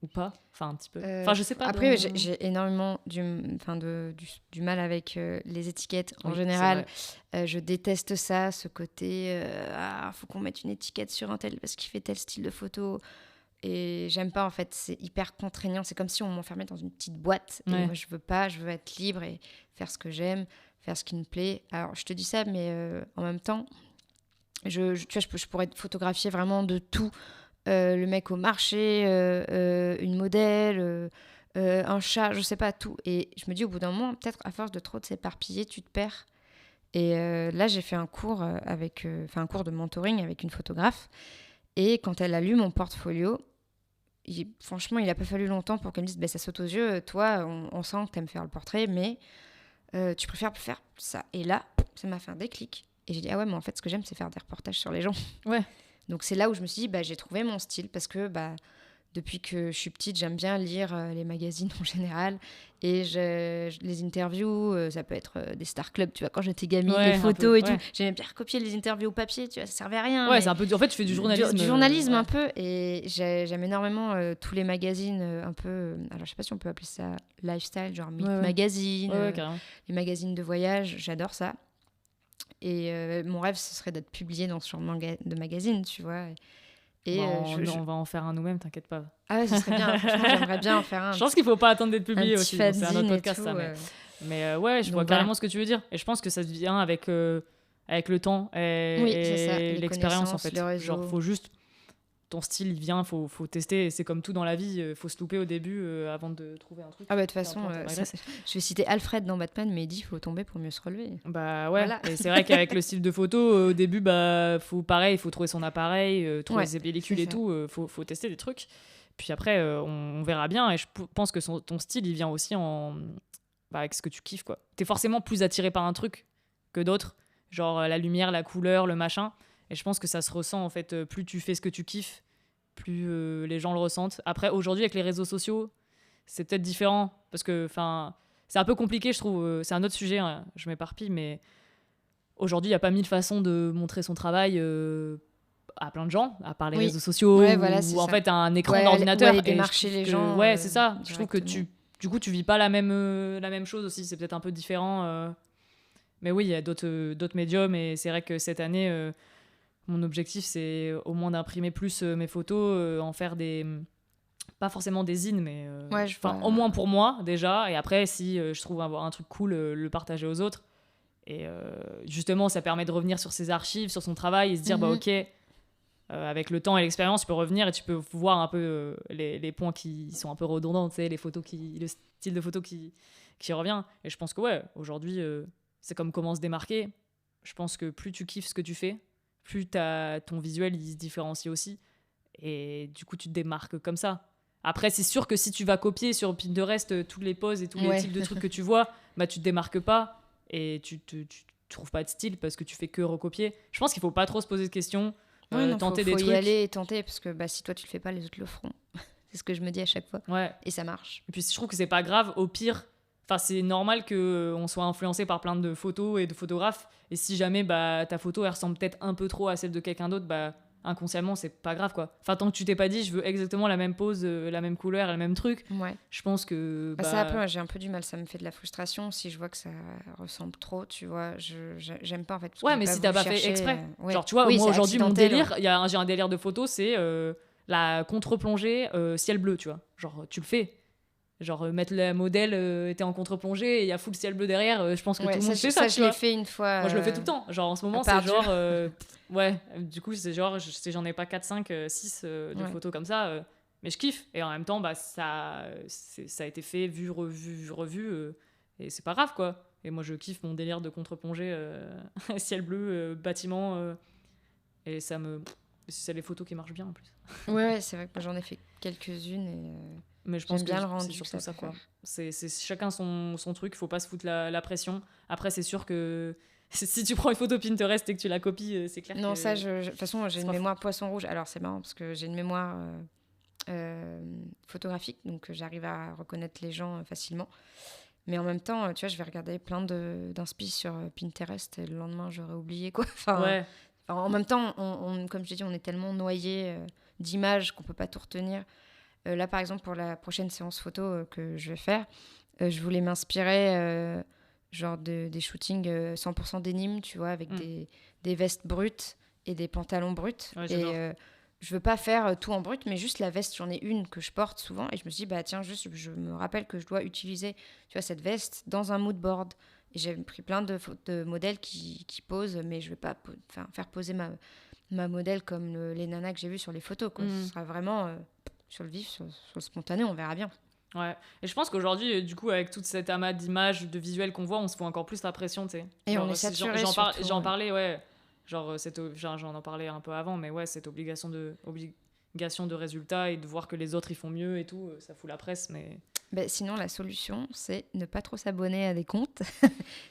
A: ou pas, enfin un petit peu. Enfin, je sais pas.
B: Après, j'ai énormément du mal avec les étiquettes en général. Je déteste ça, ce côté faut qu'on mette une étiquette sur un tel parce qu'il fait tel style de photo. Et j'aime pas, en fait, c'est hyper contraignant. C'est comme si on m'enfermait dans une petite boîte. Et moi, je veux pas, je veux être libre et faire ce que j'aime, faire ce qui me plaît. Alors, je te dis ça, mais en même temps, tu vois, je pourrais photographier vraiment de tout. Le mec au marché, une modèle, un chat, je sais pas, tout. Et je me dis, au bout d'un moment, peut-être à force de trop de s'éparpiller, tu te perds. Et là, j'ai fait un cours un cours de mentoring avec une photographe. Et quand elle a lu mon portfolio, franchement, il a pas fallu longtemps pour qu'elle me dise, ça saute aux yeux, toi, on sent que t'aimes faire le portrait, mais tu préfères faire ça. Et là, ça m'a fait un déclic. Et j'ai dit, ah ouais, mais en fait, ce que j'aime, c'est faire des reportages sur les gens.
A: Ouais.
B: Donc c'est là où je me suis dit, j'ai trouvé mon style parce que depuis que je suis petite, j'aime bien lire les magazines en général et les interviews, ça peut être des Star Club, tu vois, quand j'étais gamine, les photos et tout. J'aimais bien recopier les interviews au papier, tu vois, ça servait à rien.
A: Ouais, c'est un peu. En fait, tu fais du journalisme.
B: Du journalisme un peu et j'aime énormément tous les magazines un peu. Alors je sais pas si on peut appeler ça lifestyle, genre Meet Magazine, les magazines de voyage, j'adore ça. Et mon rêve, ce serait d'être publié dans ce genre de magazine, tu vois. Et
A: on va en faire un nous-mêmes, t'inquiète pas.
B: Ah ouais, ce serait bien. Franchement, j'aimerais bien en faire un.
A: Je pense qu'il faut pas attendre d'être publié aussi.
B: C'est
A: un autre podcast, ça. Mais ouais, je vois carrément ce que tu veux dire. Et je pense que ça vient avec le temps et l'expérience, en fait. Genre, faut juste... Ton style, il vient, faut tester. Et c'est comme tout dans la vie, faut se louper au début avant de trouver un truc.
B: Ah bah de toute façon, je vais citer Alfred dans Batman, mais il dit faut tomber pour mieux se relever.
A: Bah ouais, voilà. Et c'est vrai qu'avec le style de photo, au début, il faut trouver son appareil, trouver ses pellicules et tout, faut tester des trucs. Puis après, on verra bien. Et je pense que ton style, il vient aussi avec ce que tu kiffes, quoi. T'es forcément plus attiré par un truc que d'autres, genre la lumière, la couleur, le machin. Et je pense que ça se ressent, en fait, plus tu fais ce que tu kiffes, plus les gens le ressentent. Après, aujourd'hui, avec les réseaux sociaux, c'est peut-être différent, parce que c'est un peu compliqué, je trouve. C'est un autre sujet, hein, je m'éparpille, mais aujourd'hui, il n'y a pas mille façons de montrer son travail à plein de gens, à part les réseaux sociaux, ou en fait un écran d'ordinateur.
B: Et démarcher les gens.
A: Ouais, c'est ça. Je trouve que du coup, tu vis pas la même chose aussi, c'est peut-être un peu différent. Mais oui, il y a d'autres médiums, et c'est vrai que cette année... mon objectif, c'est au moins d'imprimer plus mes photos, en faire pas forcément des zines, mais au moins pour moi déjà. Et après, si je trouve avoir un truc cool, le partager aux autres. Et justement, ça permet de revenir sur ses archives, sur son travail et se dire, ok, avec le temps et l'expérience, tu peux revenir et tu peux voir un peu les points qui sont un peu redondants, tu sais, le style de photo qui revient. Et je pense que aujourd'hui, c'est comme comment se démarquer. Je pense que plus tu kiffes ce que tu fais, plus ton visuel il se différencie aussi, et du coup tu te démarques comme ça. Après, c'est sûr que si tu vas copier sur Pinterest toutes les poses et tous les types de trucs que tu vois, tu te démarques pas et tu trouves pas de style parce que tu fais que recopier. Je pense qu'il faut pas trop se poser de questions, tenter des trucs.
B: Faut y aller et tenter, parce que si toi tu le fais pas, les autres le feront. C'est ce que je me dis à chaque fois. Et ça marche.
A: Et puis je trouve que c'est pas grave, au pire. Enfin, c'est normal qu'on soit influencé par plein de photos et de photographes. Et si jamais ta photo elle ressemble peut-être un peu trop à celle de quelqu'un d'autre, inconsciemment, c'est pas grave, quoi. Enfin, tant que tu t'es pas dit, je veux exactement la même pose, la même couleur, le même truc, je pense que...
B: Ça, j'ai un peu du mal. Ça me fait de la frustration si je vois que ça ressemble trop, tu vois. J'aime pas, en fait.
A: Ouais, mais si t'as pas fait exprès. Genre, tu vois, moi, aujourd'hui, mon délire, j'ai un délire de photos, c'est la contre-plongée ciel bleu, tu vois. Genre, tu le fais. Genre, mettre le modèle, t'es en contre-plongée et il y a full ciel bleu derrière. Je pense que tout le monde fait ça, tu
B: je l'ai
A: vois.
B: fait une fois.
A: Moi, je le fais tout le temps. Genre, en ce moment, c'est genre... ouais, du coup, c'est genre, j'en ai pas 4, 5, 6 de photos comme ça, mais je kiffe. Et en même temps, bah, ça a été fait, vu, revu, et c'est pas grave, quoi. Et moi, je kiffe mon délire de contre-plongée, ciel bleu, bâtiment, et c'est les photos qui marchent bien, en plus.
B: Ouais, c'est vrai que j'en ai fait quelques-unes et...
A: Mais je pense que
B: bien le rendu
A: c'est surtout ça, quoi. C'est chacun son truc, il faut pas se foutre la pression. Après, c'est sûr que si tu prends une photo Pinterest et que tu la copies, c'est clair
B: non,
A: que...
B: ça, de toute façon, j'ai une mémoire poisson rouge. Alors, c'est marrant parce que j'ai une mémoire photographique, donc j'arrive à reconnaître les gens facilement. Mais en même temps, tu vois, je vais regarder plein d'inspi sur Pinterest et le lendemain, j'aurais oublié, quoi. En même temps, comme je t'ai dit, on est tellement noyé d'images qu'on peut pas tout retenir. Là, par exemple, pour la prochaine séance photo que je vais faire, je voulais m'inspirer genre des shootings 100% denim, tu vois, avec des vestes brutes et des pantalons bruts.
A: Ouais,
B: et je veux pas faire tout en brut, mais juste la veste, j'en ai une que je porte souvent. Et je me suis dit, bah tiens, juste, je me rappelle que je dois utiliser, tu vois, cette veste dans un mood board. Et j'ai pris plein de modèles qui posent, mais je vais pas faire poser ma modèle comme les nanas que j'ai vues sur les photos, quoi. Ce sera vraiment... sur le vif, sur le spontané, on verra bien.
A: Ouais, et je pense qu'aujourd'hui, du coup, avec toute cette amas d'images, de visuels qu'on voit, on se fout encore plus la pression, tu sais.
B: Et on est saturé,
A: j'en parlais, ouais. Genre, j'en en parlais un peu avant, mais ouais, cette obligation de résultats et de voir que les autres, ils font mieux et tout, ça fout la presse, mais...
B: Sinon, la solution, c'est ne pas trop s'abonner à des comptes.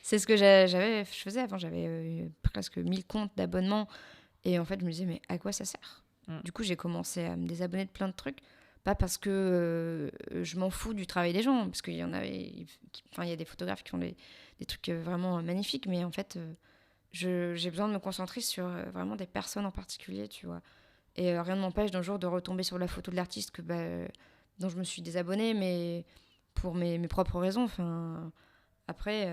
B: C'est ce que je faisais avant, j'avais presque 1000 comptes d'abonnement. Et en fait, je me disais, mais à quoi ça sert ? Du coup, j'ai commencé à me désabonner de plein de trucs. Pas parce que je m'en fous du travail des gens, parce qu'il y en a, il y a des photographes qui font des trucs vraiment magnifiques, mais en fait, j'ai besoin de me concentrer sur vraiment des personnes en particulier, tu vois. Et rien ne m'empêche d'un jour de retomber sur la photo de l'artiste dont je me suis désabonnée, mais pour mes propres raisons. Après,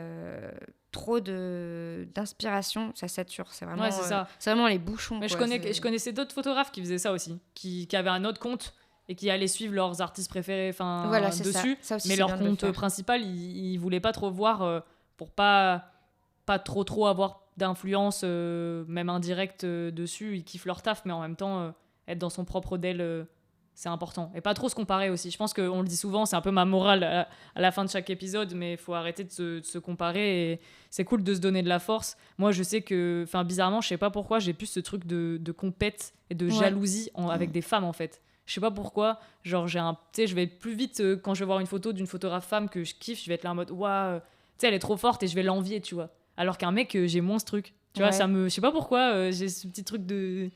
B: trop d'inspiration, ça sature. C'est vraiment, c'est vraiment les bouchons.
A: Mais je connaissais d'autres photographes qui faisaient ça aussi, qui avaient un autre compte et qui allaient suivre leurs artistes préférés dessus. Ça aussi, mais leur compte principal, ils voulaient pas trop voir pour pas trop avoir d'influence, même indirecte dessus. Ils kiffent leur taf, mais en même temps, être dans son propre DEL... c'est important. Et pas trop se comparer aussi. Je pense qu'on le dit souvent, c'est un peu ma morale à la fin de chaque épisode, mais il faut arrêter de se comparer. Et c'est cool de se donner de la force. Moi, je sais que, bizarrement, je sais pas pourquoi, j'ai plus ce truc de compète et de jalousie avec des femmes, en fait. Je sais pas pourquoi. Genre, je vais plus vite quand je vais voir une photo d'une photographe femme que je kiffe, je vais être là en mode, waouh, tu sais, elle est trop forte et je vais l'envier, tu vois. Alors qu'un mec, j'ai moins ce truc. Tu vois, je sais pas pourquoi, j'ai ce petit truc de...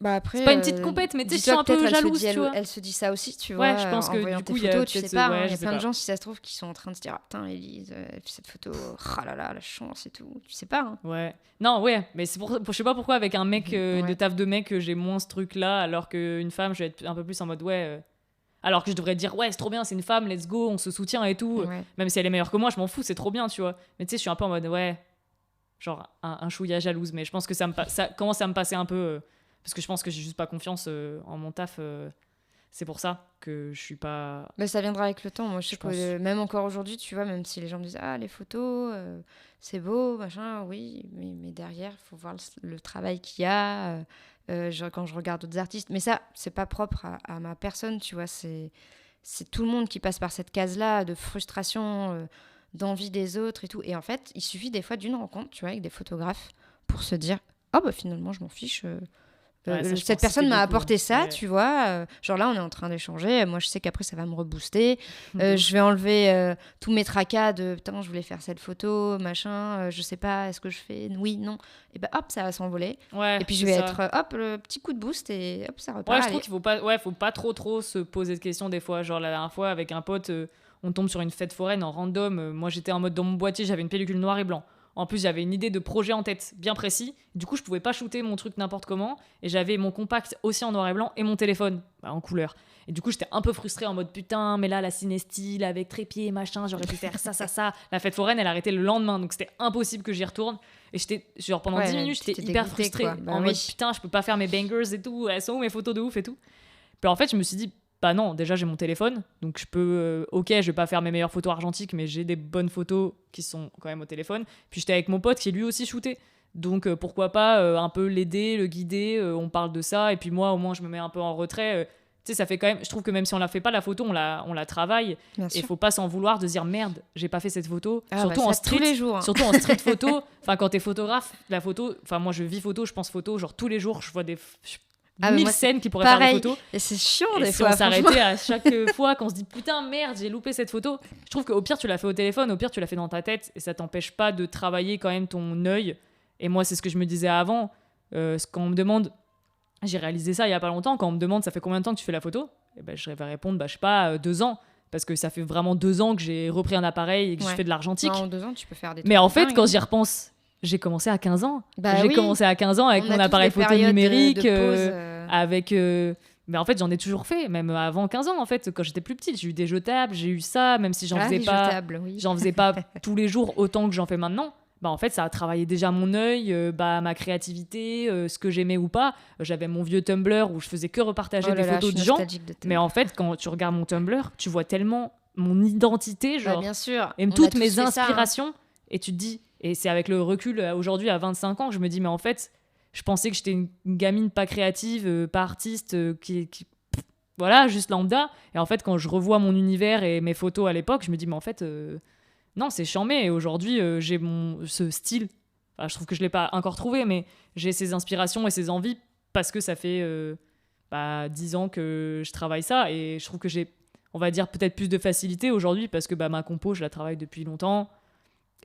B: Après,
A: c'est pas une petite compète, mais tu sais, je suis un peu jalouse, tu vois.
B: Elle se dit ça aussi, tu vois.
A: Ouais, je pense que du coup,
B: il y a tu sais pas, il y a plein
A: de
B: gens, si ça se trouve, qui sont en train de se dire, ah putain, Élise, elle fait cette photo, ah là là, la chance et tout. Tu sais pas, hein.
A: Ouais. Non, ouais, mais c'est je sais pas pourquoi, avec un mec de taf de mec, j'ai moins ce truc-là, alors qu'une femme, je vais être un peu plus en mode, alors que je devrais dire, ouais, c'est trop bien, c'est une femme, let's go, on se soutient et tout. Ouais. Même si elle est meilleure que moi, je m'en fous, c'est trop bien, tu vois. Mais tu sais, je suis un peu en mode, genre un chouïa jalouse, mais je pense que ça commence à me passer un peu. Parce que je pense que j'ai juste pas confiance en mon taf. C'est pour ça que je suis pas...
B: Mais ça viendra avec le temps. Moi, je sais que même encore aujourd'hui, tu vois, même si les gens me disent « Ah, les photos, c'est beau, machin. » Oui, mais derrière, il faut voir le travail qu'il y a. Quand je regarde d'autres artistes. Mais ça, c'est pas propre à ma personne, tu vois. C'est tout le monde qui passe par cette case-là de frustration, d'envie des autres et tout. Et en fait, il suffit des fois d'une rencontre, tu vois, avec des photographes pour se dire « Oh, bah finalement, je m'en fiche. » cette personne m'a apporté ça, tu vois. Genre là, on est en train d'échanger. Moi, je sais qu'après, ça va me rebooster. Je vais enlever tous mes tracas de putain, je voulais faire cette photo, machin. Je sais pas, est-ce que je fais oui, non. Et hop, ça va s'envoler.
A: Ouais,
B: et puis je vais être hop, le petit coup de boost et hop, ça repart.
A: Ouais, je trouve qu'il faut pas trop se poser de questions des fois. Genre la dernière fois, avec un pote, on tombe sur une fête foraine en random. Moi, j'étais en mode dans mon boîtier, j'avais une pellicule noir et blanc. En plus, j'avais une idée de projet en tête bien précis. Du coup, je pouvais pas shooter mon truc n'importe comment. Et j'avais mon compact aussi en noir et blanc et mon téléphone en couleur. Et du coup, j'étais un peu frustrée en mode putain, mais là, la cinestyle avec trépied, machin, j'aurais pu faire ça. La fête foraine, elle arrêtait le lendemain. Donc, c'était impossible que j'y retourne. Et j'étais, genre, pendant 10 minutes, j'étais hyper frustrée. En mode putain, je peux pas faire mes bangers et tout. Elles sont où mes photos de ouf et tout. Puis en fait, je me suis dit, bah non, déjà j'ai mon téléphone, donc je peux, ok, je vais pas faire mes meilleures photos argentiques, mais j'ai des bonnes photos qui sont quand même au téléphone. Puis j'étais avec mon pote qui lui aussi shootait. Donc pourquoi pas un peu l'aider, le guider, on parle de ça, et puis moi au moins je me mets un peu en retrait. Tu sais, ça fait quand même, je trouve que même si on la fait pas la photo, on la travaille, et faut pas s'en vouloir de se dire merde, j'ai pas fait cette photo. Surtout en street,
B: tous les jours, hein.
A: Surtout en street photo, enfin quand t'es photographe, la photo, enfin moi je vis photo, je pense photo, genre tous les jours je vois des 1000 scènes qui pourraient faire des photos.
B: Et c'est chiant
A: et
B: des
A: si
B: fois.
A: on s'arrêtait à chaque fois qu'on se dit putain merde j'ai loupé cette photo, je trouve qu'au pire tu l'as fait au téléphone, au pire tu l'as fait dans ta tête, et ça t'empêche pas de travailler quand même ton œil. Et moi c'est ce que je me disais avant, quand on me demande, j'ai réalisé ça il y a pas longtemps, quand on me demande ça fait combien de temps que tu fais la photo, et ben je vais répondre je sais pas 2 ans, parce que ça fait vraiment 2 ans que j'ai repris un appareil et que je fais de l'argentique.
B: En 2 ans tu peux faire des trucs.
A: Mais en fait
B: dingues,
A: quand j'y repense, j'ai commencé à 15 ans.
B: J'ai
A: commencé à 15 ans avec mon appareil photo numérique,
B: de pause,
A: avec... Mais en fait, j'en ai toujours fait, même avant 15 ans, en fait, quand j'étais plus petite. J'ai eu des jetables, j'ai eu ça, même si j'en faisais pas...
B: jetables, oui.
A: J'en faisais pas tous les jours autant que j'en fais maintenant. Bah en fait, ça a travaillé déjà mon œil, ma créativité, ce que j'aimais ou pas. J'avais mon vieux Tumblr où je faisais que repartager des photos de gens. Mais en fait, quand tu regardes mon Tumblr, tu vois tellement mon identité, genre...
B: bien sûr.
A: Et toutes mes inspirations. Ça, hein. Et tu te dis... Et c'est avec le recul, aujourd'hui, à 25 ans, que je me dis, mais en fait, je pensais que j'étais une gamine pas créative, pas artiste, voilà, juste lambda. Et en fait, quand je revois mon univers et mes photos à l'époque, je me dis, mais en fait, non, c'est charmé. Et aujourd'hui, j'ai ce style. Enfin, je trouve que je l'ai pas encore trouvé, mais j'ai ces inspirations et ces envies parce que ça fait 10 ans que je travaille ça. Et je trouve que j'ai, on va dire, peut-être plus de facilité aujourd'hui parce que ma compo, je la travaille depuis longtemps.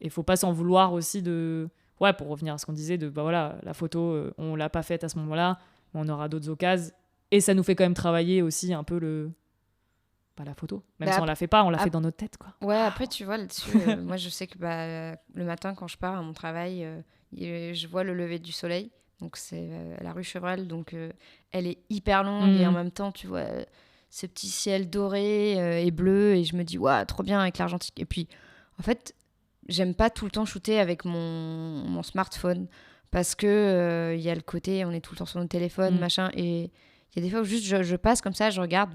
A: Et faut pas s'en vouloir aussi de... Ouais, pour revenir à ce qu'on disait, voilà, la photo, on l'a pas faite à ce moment-là, mais on aura d'autres occasions. Et ça nous fait quand même travailler aussi un peu la photo. Même si on la fait pas, on la fait dans notre tête, quoi.
B: Ouais, après, tu vois, là-dessus, moi, je sais que le matin, quand je pars à mon travail, je vois le lever du soleil. Donc, c'est la rue Chevrel. Donc, elle est hyper longue. Et en même temps, tu vois ce petit ciel doré et bleu. Et je me dis, ouais, trop bien avec l'argentique. Et puis, en fait... J'aime pas tout le temps shooter avec mon smartphone parce que y a le côté on est tout le temps sur notre téléphone, machin, et il y a des fois où juste je passe comme ça, je regarde,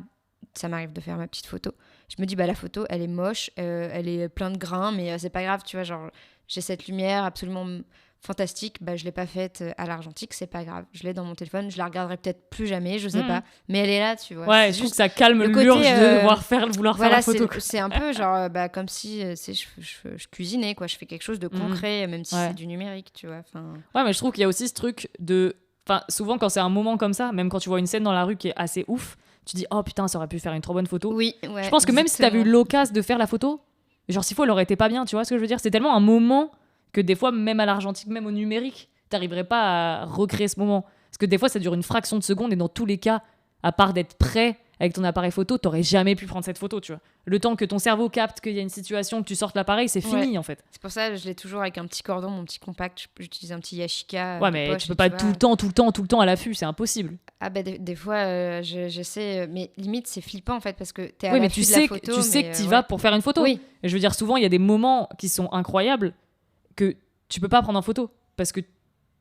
B: ça m'arrive de faire ma petite photo. Je me dis la photo elle est moche, elle est plein de grains, mais c'est pas grave, tu vois, genre j'ai cette lumière absolument fantastique, je l'ai pas faite à l'argentique, c'est pas grave, je l'ai dans mon téléphone, je la regarderai peut-être plus jamais, je sais pas, mais elle est là, tu vois.
A: Ouais, je trouve que ça calme l'urge de vouloir faire la photo.
B: C'est un peu genre comme si je cuisinais, quoi, je fais quelque chose de concret, même si c'est du numérique, tu vois.
A: Ouais, mais je trouve qu'il y a aussi ce truc de... Enfin, souvent quand c'est un moment comme ça, même quand tu vois une scène dans la rue qui est assez ouf, tu dis oh putain, ça aurait pu faire une trop bonne photo.
B: Oui, ouais,
A: je pense que même si t'avais eu l'occasion de faire la photo, genre s'il faut, elle aurait été pas bien, tu vois ce que je veux dire. C'est tellement un moment que des fois, même à l'argentique, même au numérique, t'arriverais pas à recréer ce moment. Parce que des fois, ça dure une fraction de seconde et dans tous les cas, à part d'être prêt avec ton appareil photo, t'aurais jamais pu prendre cette photo, tu vois. Le temps que ton cerveau capte qu'il y a une situation, que tu sortes l'appareil, c'est fini en fait.
B: C'est pour ça que je l'ai toujours avec un petit cordon, mon petit compact. J'utilise un petit Yashica.
A: Ouais, mais
B: poche,
A: tu peux pas être tout le temps à l'affût, c'est impossible.
B: Ah des fois, j'essaie, mais limite c'est flippant en fait parce que t'es à
A: mais
B: l'affût de la photo.
A: Tu sais que t'y vas pour faire une photo.
B: Oui.
A: Et je veux dire, souvent il y a des moments qui sont incroyables que tu peux pas prendre en photo parce que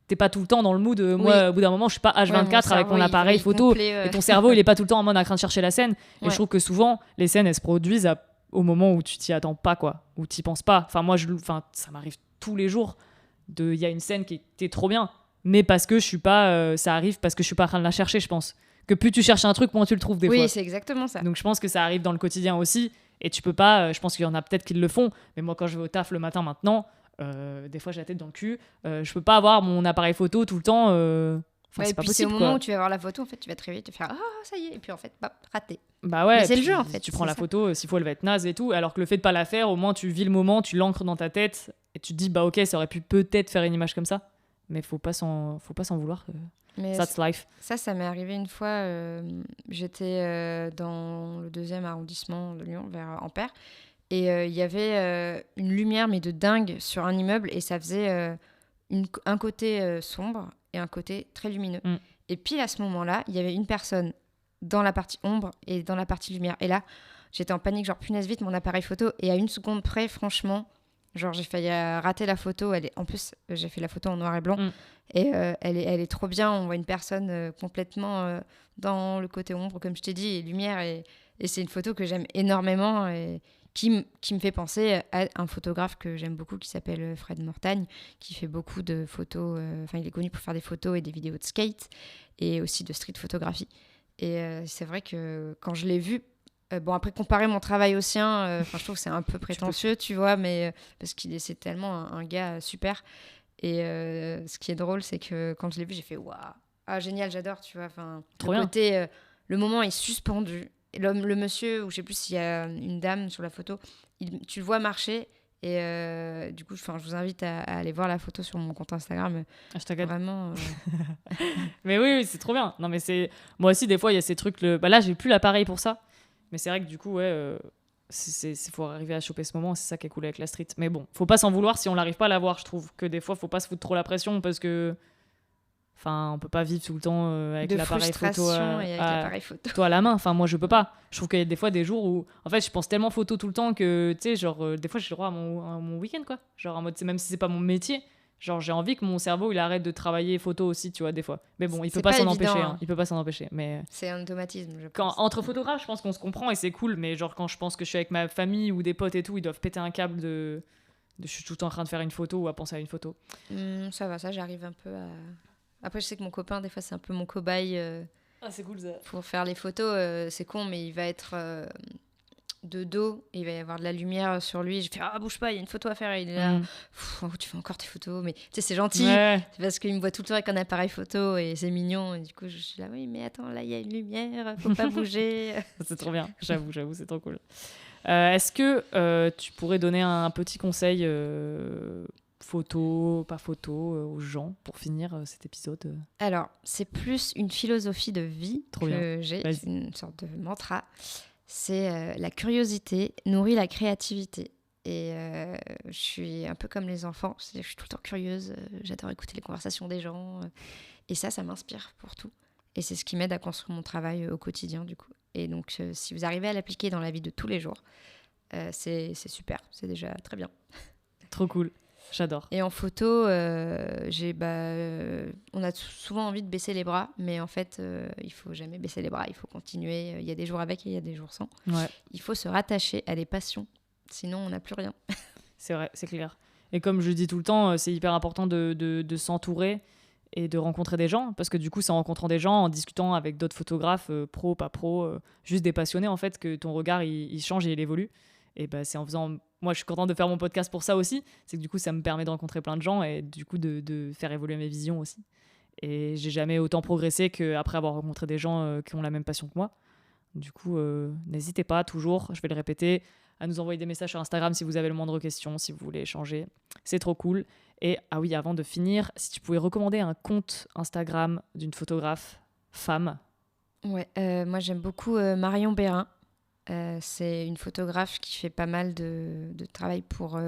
A: t'es pas tout le temps dans le mood. Moi, au bout d'un moment, je suis pas H24 avec mon appareil photo et ton cerveau il est pas tout le temps en mode en train de chercher la scène. Et je trouve que souvent les scènes elles se produisent au moment où tu t'y attends pas, quoi, où t'y penses pas. Enfin moi ça m'arrive tous les jours il y a une scène qui était trop bien, mais parce que je suis pas ça arrive parce que je suis pas en train de la chercher. Je pense que plus tu cherches un truc, moins tu le trouves des fois.
B: Oui, c'est exactement ça.
A: Donc je pense que ça arrive dans le quotidien aussi et tu peux pas. Je pense qu'il y en a peut-être qui le font, mais moi quand je vais au taf le matin maintenant. Des fois j'ai la tête dans le cul, je peux pas avoir mon appareil photo tout le temps, c'est pas possible,
B: c'est au moment où tu vas voir la photo en fait tu vas te réveiller, tu vas faire ça y est, et puis en fait raté.
A: Mais
B: c'est le jeu en fait,
A: tu prends la photo, s'il faut elle va être naze et tout, alors que le fait de pas la faire, au moins tu vis le moment, tu l'ancres dans ta tête et tu te dis ok, ça aurait pu peut-être faire une image comme ça, mais faut pas s'en vouloir, that's life.
B: Ça m'est arrivé une fois, j'étais dans le 2e arrondissement de Lyon, vers Ampère. Et il y avait une lumière, mais de dingue, sur un immeuble. Et ça faisait un côté sombre et un côté très lumineux. Et puis à ce moment-là, il y avait une personne dans la partie ombre et dans la partie lumière. Et là, j'étais en panique, genre punaise vite, mon appareil photo. Et à 1 seconde près, franchement, Genre, j'ai failli rater la photo. En plus, j'ai fait la photo en noir et blanc.
A: Mm.
B: Et elle est trop bien. On voit une personne complètement dans le côté ombre, comme je t'ai dit, et lumière. Et c'est une photo que j'aime énormément et qui me fait penser à un photographe que j'aime beaucoup qui s'appelle Fred Mortagne, qui fait beaucoup de photos. Enfin, il est connu pour faire des photos et des vidéos de skate et aussi de street photographie. Et c'est vrai que quand je l'ai vu, bon, après, comparer mon travail au sien, je trouve que c'est un peu prétentieux, tu vois, mais parce c'est tellement un gars super. Et ce qui est drôle, c'est que quand je l'ai vu, j'ai fait waouh, ah, génial, j'adore, tu vois. Enfin,
A: Trop
B: le
A: bien.
B: côté, le moment est suspendu. Et le monsieur, ou je sais plus s'il y a une dame sur la photo, tu le vois marcher. Et du coup, je vous invite à aller voir la photo sur mon compte Instagram.
A: Hashtag ad.
B: Vraiment.
A: Mais oui, c'est trop bien. Non, mais c'est. Moi aussi, des fois, il y a ces trucs. Bah là, j'ai plus l'appareil pour ça. Mais c'est vrai que du coup, ouais. Faut arriver à choper ce moment, c'est ça qui est cool avec la street. Mais bon, faut pas s'en vouloir si on n'arrive pas à l'avoir. Je trouve que des fois, faut pas se foutre trop la pression parce que. Enfin, on peut pas vivre tout le temps avec
B: de
A: l'appareil photo
B: frustration et avec l'appareil photo.
A: à la main. Enfin, moi, je peux pas. Je trouve qu'il y a des fois des jours où, en fait, je pense tellement photo tout le temps que, tu sais, genre, des fois, j'ai le droit à mon week-end, quoi. Genre, en mode, même si c'est pas mon métier, genre, j'ai envie que mon cerveau, il arrête de travailler photo aussi, tu vois, des fois. Mais bon, il peut pas s'en empêcher. Hein. Il peut pas s'en empêcher. Mais
B: c'est un automatisme, je
A: quand,
B: pense.
A: entre photographes, je pense qu'on se comprend et c'est cool. Mais genre, quand je pense que je suis avec ma famille ou des potes et tout, ils doivent péter un câble je suis tout le temps en train de faire une photo ou à penser à une photo.
B: Ça va, ça, j'arrive un peu à... Après, je sais que mon copain, des fois, c'est un peu mon cobaye.
A: Ah, c'est cool ça.
B: Pour faire les photos, c'est con, mais il va être de dos, et il va y avoir de la lumière sur lui. Je fais, ah, bouge pas, il y a une photo à faire. Et il est là, tu fais encore tes photos. Mais tu sais, c'est gentil.
A: Ouais.
B: C'est parce qu'il me voit tout le temps avec un appareil photo et c'est mignon. Et du coup, je suis là, oui, mais attends, là, il y a une lumière, faut pas bouger.
A: C'est trop bien, j'avoue, c'est trop cool. Est-ce que tu pourrais donner un petit conseil photo, pas photo, aux gens pour finir cet épisode
B: Alors, c'est plus une philosophie de vie que j'ai,
A: Vas-y.
B: c'est une sorte de mantra. C'est la curiosité nourrit la créativité. Et je suis un peu comme les enfants, je suis tout le temps curieuse, j'adore écouter les conversations des gens. Et ça m'inspire pour tout. Et c'est ce qui m'aide à construire mon travail au quotidien, du coup. Et donc, si vous arrivez à l'appliquer dans la vie de tous les jours, c'est super, c'est déjà très bien.
A: Trop cool, j'adore.
B: Et en photo, on a souvent envie de baisser les bras, mais en fait, il faut jamais baisser les bras, il faut continuer. Il y a des jours avec et il y a des jours sans.
A: Ouais.
B: Il faut se rattacher à des passions, sinon on n'a plus rien.
A: C'est vrai, c'est clair. Et comme je dis tout le temps, c'est hyper important de s'entourer et de rencontrer des gens, parce que du coup, c'est en rencontrant des gens, en discutant avec d'autres photographes, pro, pas pro, juste des passionnés, en fait, que ton regard, il change et il évolue. Et bah, c'est en faisant... Moi, je suis contente de faire mon podcast pour ça aussi. C'est que du coup, ça me permet de rencontrer plein de gens et du coup, de faire évoluer mes visions aussi. Et j'ai jamais autant progressé qu'après avoir rencontré des gens qui ont la même passion que moi. Du coup, n'hésitez pas, toujours, je vais le répéter, à nous envoyer des messages sur Instagram si vous avez le moindre question, si vous voulez échanger. C'est trop cool. Et ah oui, avant de finir, si tu pouvais recommander un compte Instagram d'une photographe femme.
B: Ouais, moi j'aime beaucoup Marion Bérin. C'est une photographe qui fait pas mal de travail pour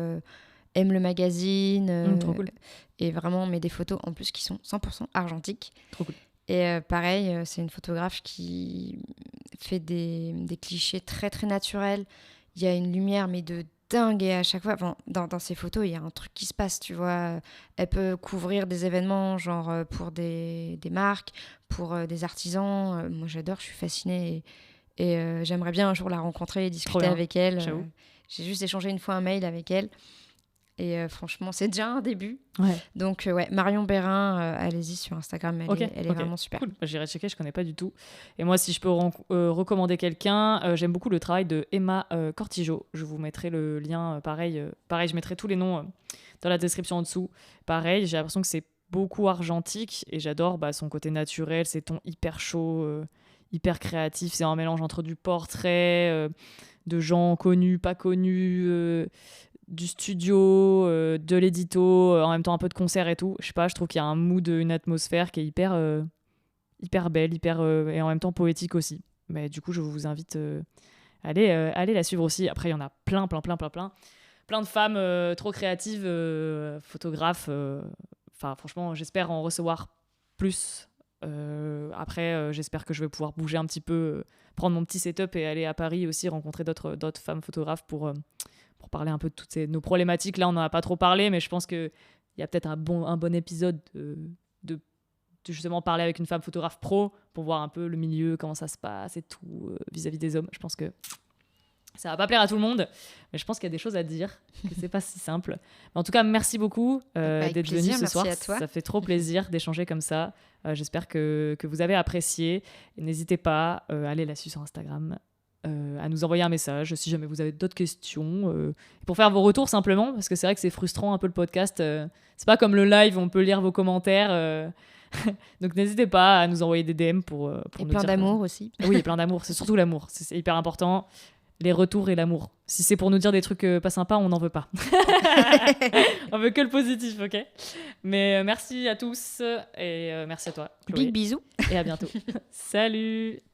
B: Aime le magazine.
A: Trop cool.
B: Et vraiment met des photos en plus qui sont 100% argentiques.
A: Trop cool.
B: Et pareil, c'est une photographe qui fait des clichés très très naturels. Il y a une lumière mais de dingue et à chaque fois, dans ses photos, il y a un truc qui se passe, tu vois. Elle peut couvrir des événements genre pour des marques, pour des artisans. Moi j'adore, je suis fascinée et j'aimerais bien un jour la rencontrer et discuter avec elle. J'ai juste échangé une fois un mail avec elle. Et franchement, c'est déjà un début.
A: Ouais.
B: Donc, Marion Bérin, allez-y sur Instagram, elle est vraiment super.
A: Cool. J'irai checker, je connais pas du tout. Et moi, si je peux recommander quelqu'un, j'aime beaucoup le travail de Emma Cortijo. Je vous mettrai le lien, pareil, je mettrai tous les noms dans la description en dessous. Pareil, j'ai l'impression que c'est beaucoup argentique et j'adore son côté naturel, ses tons hyper chauds, hyper créatifs. C'est un mélange entre du portrait, de gens connus, pas connus, du studio, de l'édito, en même temps un peu de concert et tout. Je sais pas, je trouve qu'il y a un mood, une atmosphère qui est hyper belle, et en même temps poétique aussi. Mais du coup, je vous invite à aller la suivre aussi. Après, il y en a plein de femmes trop créatives, photographes. Enfin, franchement, j'espère en recevoir plus. Après, j'espère que je vais pouvoir bouger un petit peu, prendre mon petit setup et aller à Paris aussi, rencontrer d'autres femmes photographes pour pour parler un peu de toutes nos problématiques. Là, on n'en a pas trop parlé, mais je pense qu'il y a peut-être un bon épisode de justement parler avec une femme photographe pro pour voir un peu le milieu, comment ça se passe et tout vis-à-vis des hommes. Je pense que ça va pas plaire à tout le monde, mais je pense qu'il y a des choses à dire, que c'est pas si simple. Mais en tout cas, merci beaucoup d'être venu ce soir. Ça fait trop plaisir d'échanger comme ça. J'espère que vous avez apprécié. Et n'hésitez pas à aller la suivre sur Instagram, à nous envoyer un message si jamais vous avez d'autres questions. Pour faire vos retours simplement, parce que c'est vrai que c'est frustrant un peu le podcast. C'est pas comme le live, on peut lire vos commentaires. Donc n'hésitez pas à nous envoyer des DM pour
B: et
A: nous
B: plein
A: dire,
B: d'amour aussi.
A: Oui, et plein d'amour. C'est surtout l'amour. C'est hyper important. Les retours et l'amour. Si c'est pour nous dire des trucs pas sympas, on n'en veut pas. On veut que le positif, ok? Mais merci à tous et merci à toi, Chloé.
B: Big bisous.
A: Et à bientôt. Salut!